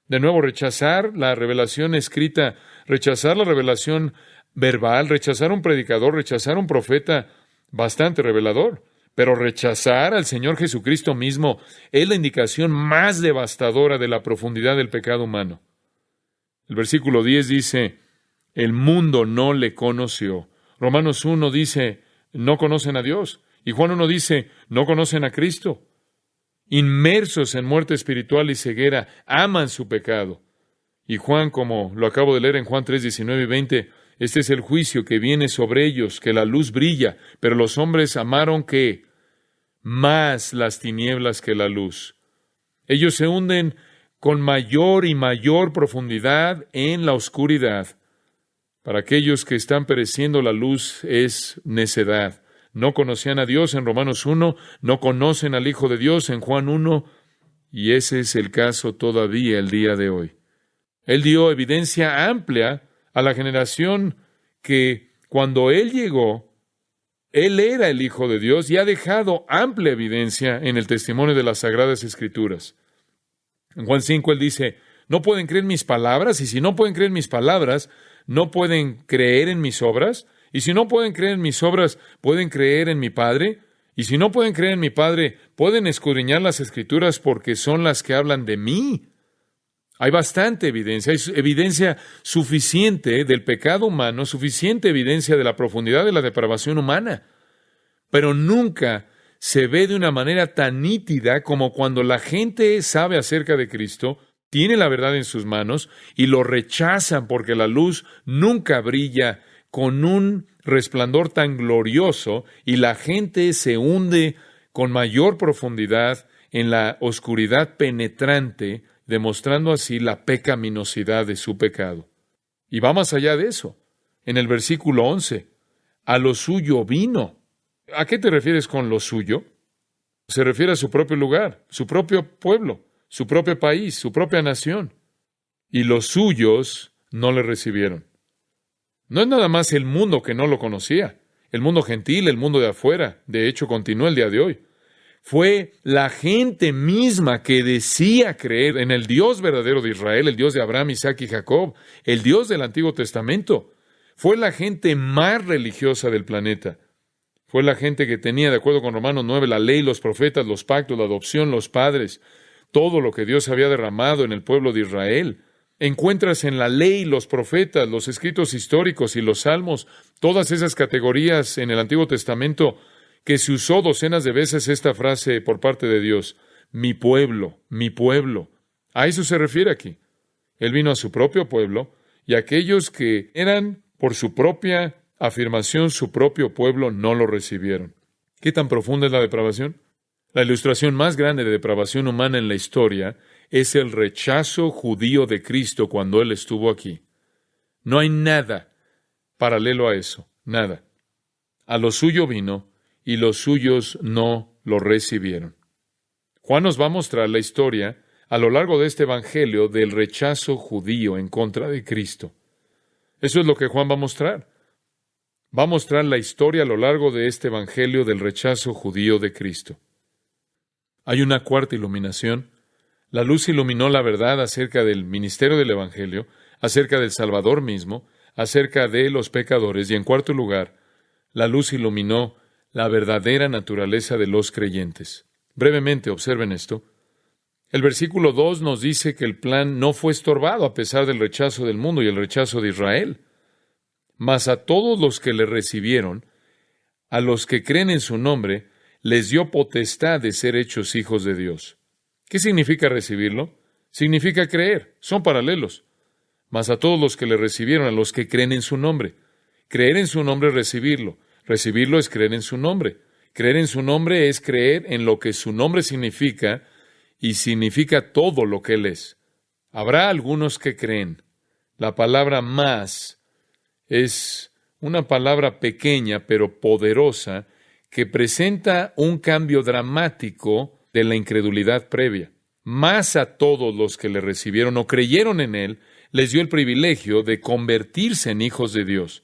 De nuevo, rechazar la revelación escrita, rechazar la revelación verbal, rechazar un predicador, rechazar un profeta, bastante revelador. Pero rechazar al Señor Jesucristo mismo es la indicación más devastadora de la profundidad del pecado humano. El versículo 10 dice, el mundo no le conoció. Romanos 1 dice, no conocen a Dios. Y Juan 1 dice, no conocen a Cristo. Inmersos en muerte espiritual y ceguera, aman su pecado. Y Juan, como lo acabo de leer en Juan 3, 19 y 20, este es el juicio que viene sobre ellos, que la luz brilla, pero los hombres amaron ¿qué? Más las tinieblas que la luz. Ellos se hunden con mayor y mayor profundidad en la oscuridad. Para aquellos que están pereciendo, la luz es necedad. No conocían a Dios en Romanos 1, no conocen al Hijo de Dios en Juan 1, y ese es el caso todavía el día de hoy. Él dio evidencia amplia a la generación que cuando Él llegó, Él era el Hijo de Dios y ha dejado amplia evidencia en el testimonio de las Sagradas Escrituras. En Juan 5 Él dice, no pueden creer mis palabras, y si no pueden creer mis palabras, no pueden creer en mis obras, y si no pueden creer en mis obras, pueden creer en mi Padre, y si no pueden creer en mi Padre, pueden escudriñar las Escrituras porque son las que hablan de mí. Hay bastante evidencia, hay evidencia suficiente del pecado humano, suficiente evidencia de la profundidad de la depravación humana, pero nunca se ve de una manera tan nítida como cuando la gente sabe acerca de Cristo, tiene la verdad en sus manos y lo rechazan porque la luz nunca brilla con un resplandor tan glorioso y la gente se hunde con mayor profundidad en la oscuridad penetrante, demostrando así la pecaminosidad de su pecado. Y va más allá de eso. En el versículo 11, a lo suyo vino. ¿A qué te refieres con lo suyo? Se refiere a su propio lugar, su propio pueblo, su propio país, su propia nación. Y los suyos no le recibieron. No es nada más el mundo que no lo conocía, el mundo gentil, el mundo de afuera. De hecho, continúa el día de hoy. Fue la gente misma que decía creer en el Dios verdadero de Israel, el Dios de Abraham, Isaac y Jacob, el Dios del Antiguo Testamento. Fue la gente más religiosa del planeta. Fue la gente que tenía, de acuerdo con Romanos 9, la ley, los profetas, los pactos, la adopción, los padres. todo lo que Dios había derramado en el pueblo de Israel. Encuentras en la ley, los profetas, los escritos históricos y los salmos, todas esas categorías en el Antiguo Testamento que se usó docenas de veces esta frase por parte de Dios: mi pueblo, mi pueblo. A eso se refiere aquí. Él vino a su propio pueblo, y aquellos que eran por su propia afirmación su propio pueblo no lo recibieron. ¿Qué tan profunda es la depravación? La ilustración más grande de depravación humana en la historia es el rechazo judío de Cristo cuando Él estuvo aquí. No hay nada paralelo a eso, nada. A lo suyo vino, y los suyos no lo recibieron. Juan nos va a mostrar la historia a lo largo de este Evangelio del rechazo judío en contra de Cristo. Eso es lo que Juan va a mostrar. Va a mostrar la historia a lo largo de este Evangelio del rechazo judío de Cristo. Hay una cuarta iluminación. La luz iluminó la verdad acerca del ministerio del Evangelio, acerca del Salvador mismo, acerca de los pecadores, y en cuarto lugar, la luz iluminó la verdadera naturaleza de los creyentes. Brevemente, observen esto. El versículo 2 nos dice que el plan no fue estorbado a pesar del rechazo del mundo y el rechazo de Israel. Mas a todos los que le recibieron, a los que creen en su nombre, les dio potestad de ser hechos hijos de Dios. ¿Qué significa recibirlo? Significa creer. Son paralelos. Mas a todos los que le recibieron, a los que creen en su nombre. Creer en su nombre es recibirlo. Recibirlo es creer en su nombre. Creer en su nombre es creer en lo que su nombre significa, y significa todo lo que Él es. Habrá algunos que creen. La palabra más es una palabra pequeña pero poderosa que presenta un cambio dramático de la incredulidad previa. Más a todos los que le recibieron o creyeron en Él, les dio el privilegio de convertirse en hijos de Dios.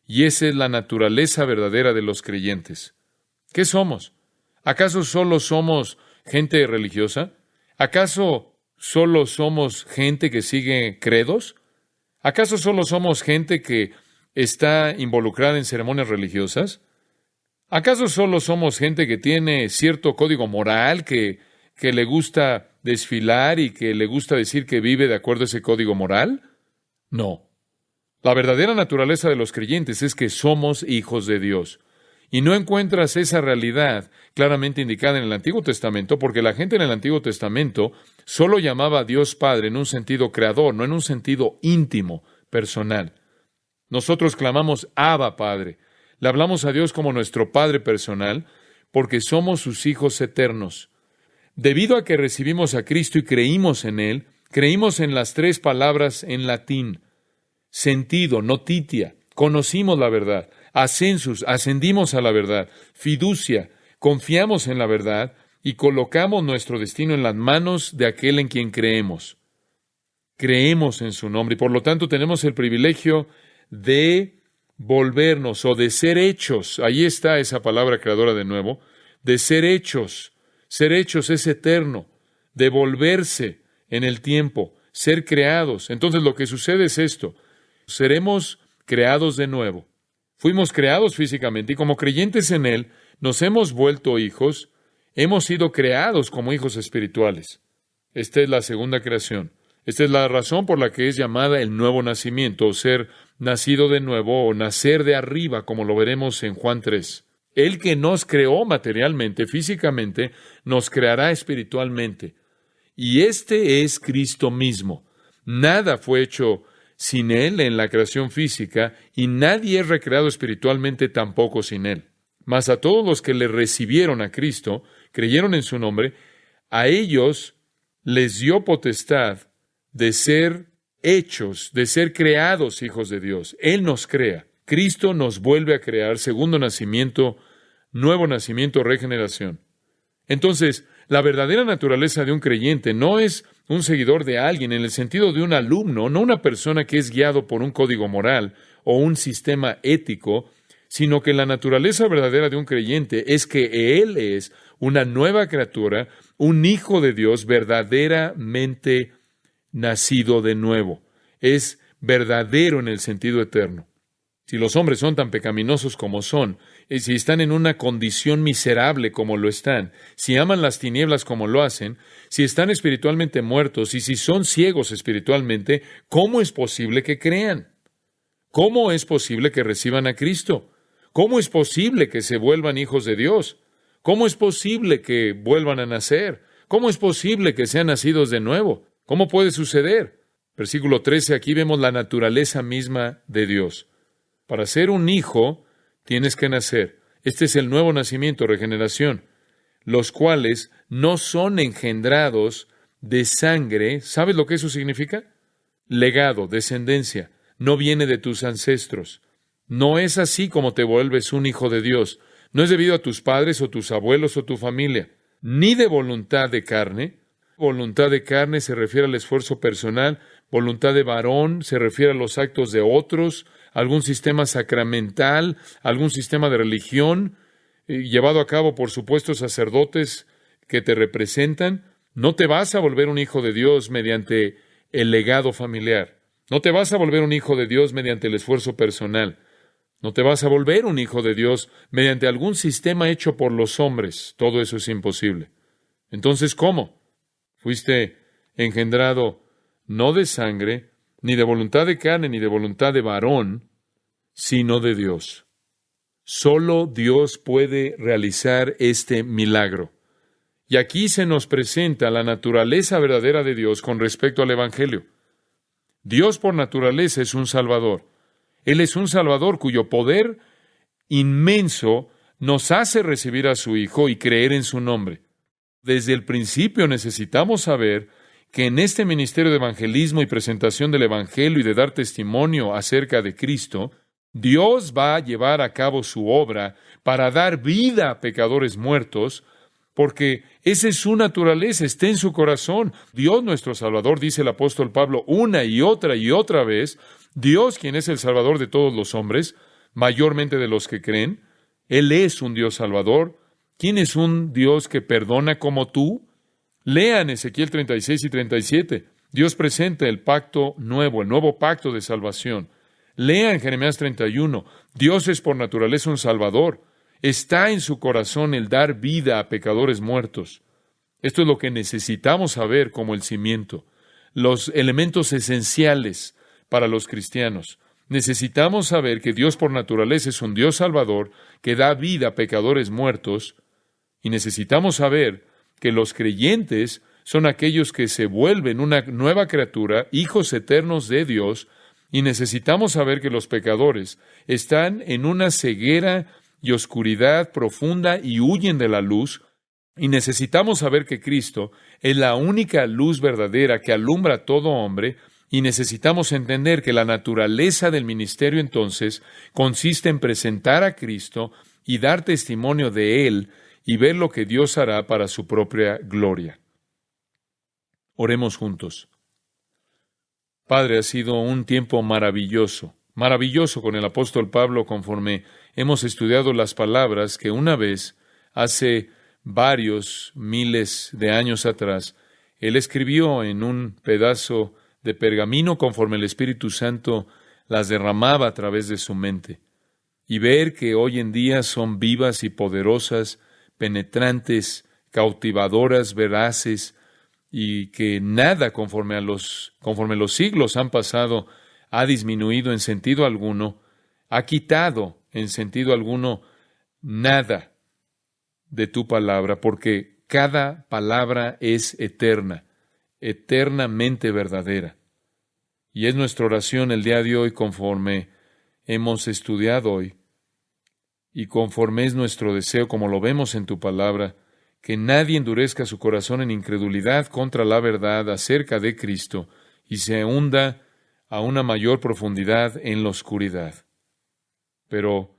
Y esa es la naturaleza verdadera de los creyentes. ¿Qué somos? ¿Acaso solo somos gente religiosa? ¿Acaso solo somos gente que sigue credos? ¿Acaso solo somos gente que está involucrada en ceremonias religiosas? ¿Acaso solo somos gente que tiene cierto código moral, que le gusta desfilar y que le gusta decir que vive de acuerdo a ese código moral? No. La verdadera naturaleza de los creyentes es que somos hijos de Dios. Y no encuentras esa realidad claramente indicada en el Antiguo Testamento, porque la gente en el Antiguo Testamento solo llamaba a Dios Padre en un sentido creador, no en un sentido íntimo, personal. Nosotros clamamos Abba Padre. Le hablamos a Dios como nuestro Padre personal, porque somos sus hijos eternos. Debido a que recibimos a Cristo y creímos en Él, creímos en las tres palabras en latín: sentido, notitia, conocimos la verdad; ascensus, ascendimos a la verdad; fiducia, confiamos en la verdad y colocamos nuestro destino en las manos de aquel en quien creemos. Creemos en su nombre y por lo tanto tenemos el privilegio de volvernos o de ser hechos. Ahí está esa palabra creadora de nuevo, de ser hechos. Ser hechos es eterno, de volverse en el tiempo, ser creados. Entonces lo que sucede es esto: seremos creados de nuevo. Fuimos creados físicamente y como creyentes en Él nos hemos vuelto hijos, hemos sido creados como hijos espirituales. Esta es la segunda creación. Esta es la razón por la que es llamada el nuevo nacimiento, o ser nacido de nuevo, o nacer de arriba, como lo veremos en Juan 3. El que nos creó materialmente, físicamente, nos creará espiritualmente. Y este es Cristo mismo. Nada fue hecho sin Él en la creación física, y nadie es recreado espiritualmente tampoco sin Él. Mas a todos los que le recibieron a Cristo, creyeron en su nombre, a ellos les dio potestad de ser hechos, de ser creados hijos de Dios. Él nos crea. Cristo nos vuelve a crear, segundo nacimiento, nuevo nacimiento, regeneración. Entonces, la verdadera naturaleza de un creyente no es un seguidor de alguien en el sentido de un alumno, no una persona que es guiado por un código moral o un sistema ético, sino que la naturaleza verdadera de un creyente es que él es una nueva criatura, un hijo de Dios verdaderamente nacido de nuevo. Es verdadero en el sentido eterno. Si los hombres son tan pecaminosos como son, si están en una condición miserable como lo están, si aman las tinieblas como lo hacen, si están espiritualmente muertos y si son ciegos espiritualmente, ¿cómo es posible que crean? ¿Cómo es posible que reciban a Cristo? ¿Cómo es posible que se vuelvan hijos de Dios? ¿Cómo es posible que vuelvan a nacer? ¿Cómo es posible que sean nacidos de nuevo? ¿Cómo puede suceder? Versículo 13, aquí vemos la naturaleza misma de Dios. Para ser un hijo, tienes que nacer. Este es el nuevo nacimiento, regeneración, los cuales no son engendrados de sangre. ¿Sabes lo que eso significa? Legado, descendencia. No viene de tus ancestros. No es así como te vuelves un hijo de Dios. No es debido a tus padres o tus abuelos o tu familia, ni de voluntad de carne. Voluntad de carne se refiere al esfuerzo personal. Voluntad de varón se refiere a los actos de otros, algún sistema sacramental, algún sistema de religión, llevado a cabo por supuestos sacerdotes que te representan. No te vas a volver un hijo de Dios mediante el legado familiar. No te vas a volver un hijo de Dios mediante el esfuerzo personal. No te vas a volver un hijo de Dios mediante algún sistema hecho por los hombres. Todo eso es imposible. Entonces, ¿cómo? Fuiste engendrado no de sangre, ni de voluntad de carne, ni de voluntad de varón, sino de Dios. Solo Dios puede realizar este milagro. Y aquí se nos presenta la naturaleza verdadera de Dios con respecto al Evangelio. Dios por naturaleza es un Salvador. Él es un Salvador cuyo poder inmenso nos hace recibir a su Hijo y creer en su nombre. Desde el principio necesitamos saber que en este ministerio de evangelismo y presentación del Evangelio y de dar testimonio acerca de Cristo, Dios va a llevar a cabo su obra para dar vida a pecadores muertos, porque esa es su naturaleza, está en su corazón. Dios nuestro Salvador, dice el apóstol Pablo una y otra vez, Dios quien es el Salvador de todos los hombres, mayormente de los que creen, Él es un Dios Salvador. ¿Quién es un Dios que perdona como tú? Lean Ezequiel 36 y 37. Dios presenta el pacto nuevo, el nuevo pacto de salvación. Lean Jeremías 31. Dios es por naturaleza un Salvador. Está en su corazón el dar vida a pecadores muertos. Esto es lo que necesitamos saber como el cimiento, los elementos esenciales para los cristianos. Necesitamos saber que Dios por naturaleza es un Dios Salvador que da vida a pecadores muertos, y necesitamos saber que los creyentes son aquellos que se vuelven una nueva criatura, hijos eternos de Dios, y necesitamos saber que los pecadores están en una ceguera y oscuridad profunda y huyen de la luz, y necesitamos saber que Cristo es la única luz verdadera que alumbra a todo hombre, y necesitamos entender que la naturaleza del ministerio entonces consiste en presentar a Cristo y dar testimonio de Él y ver lo que Dios hará para su propia gloria. Oremos juntos. Padre, ha sido un tiempo maravilloso con el apóstol Pablo conforme hemos estudiado las palabras que una vez, hace varios miles de años atrás, él escribió en un pedazo de pergamino conforme el Espíritu Santo las derramaba a través de su mente. Y ver que hoy en día son vivas y poderosas, penetrantes, cautivadoras, veraces, y que nada conforme los siglos han pasado ha disminuido en sentido alguno, ha quitado en sentido alguno nada de tu palabra, porque cada palabra es eterna, eternamente verdadera. Y es nuestra oración el día de hoy conforme hemos estudiado hoy, y conforme es nuestro deseo, como lo vemos en tu palabra, que nadie endurezca su corazón en incredulidad contra la verdad acerca de Cristo y se hunda a una mayor profundidad en la oscuridad. Pero,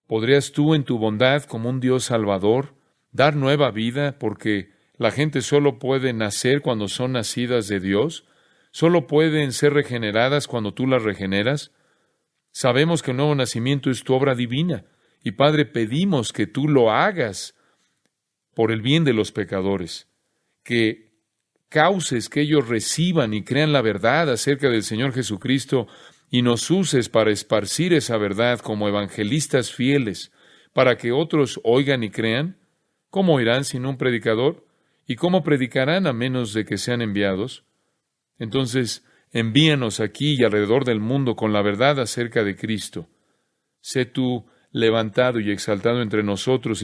¿podrías tú en tu bondad, como un Dios Salvador, dar nueva vida? Porque la gente solo puede nacer cuando son nacidas de Dios. Solo pueden ser regeneradas cuando tú las regeneras. Sabemos que el nuevo nacimiento es tu obra divina. Y Padre, pedimos que tú lo hagas por el bien de los pecadores, que causes que ellos reciban y crean la verdad acerca del Señor Jesucristo y nos uses para esparcir esa verdad como evangelistas fieles, para que otros oigan y crean, ¿cómo oirán sin un predicador? ¿Y cómo predicarán a menos de que sean enviados? Entonces, envíanos aquí y alrededor del mundo con la verdad acerca de Cristo. Sé tú levantado y exaltado entre nosotros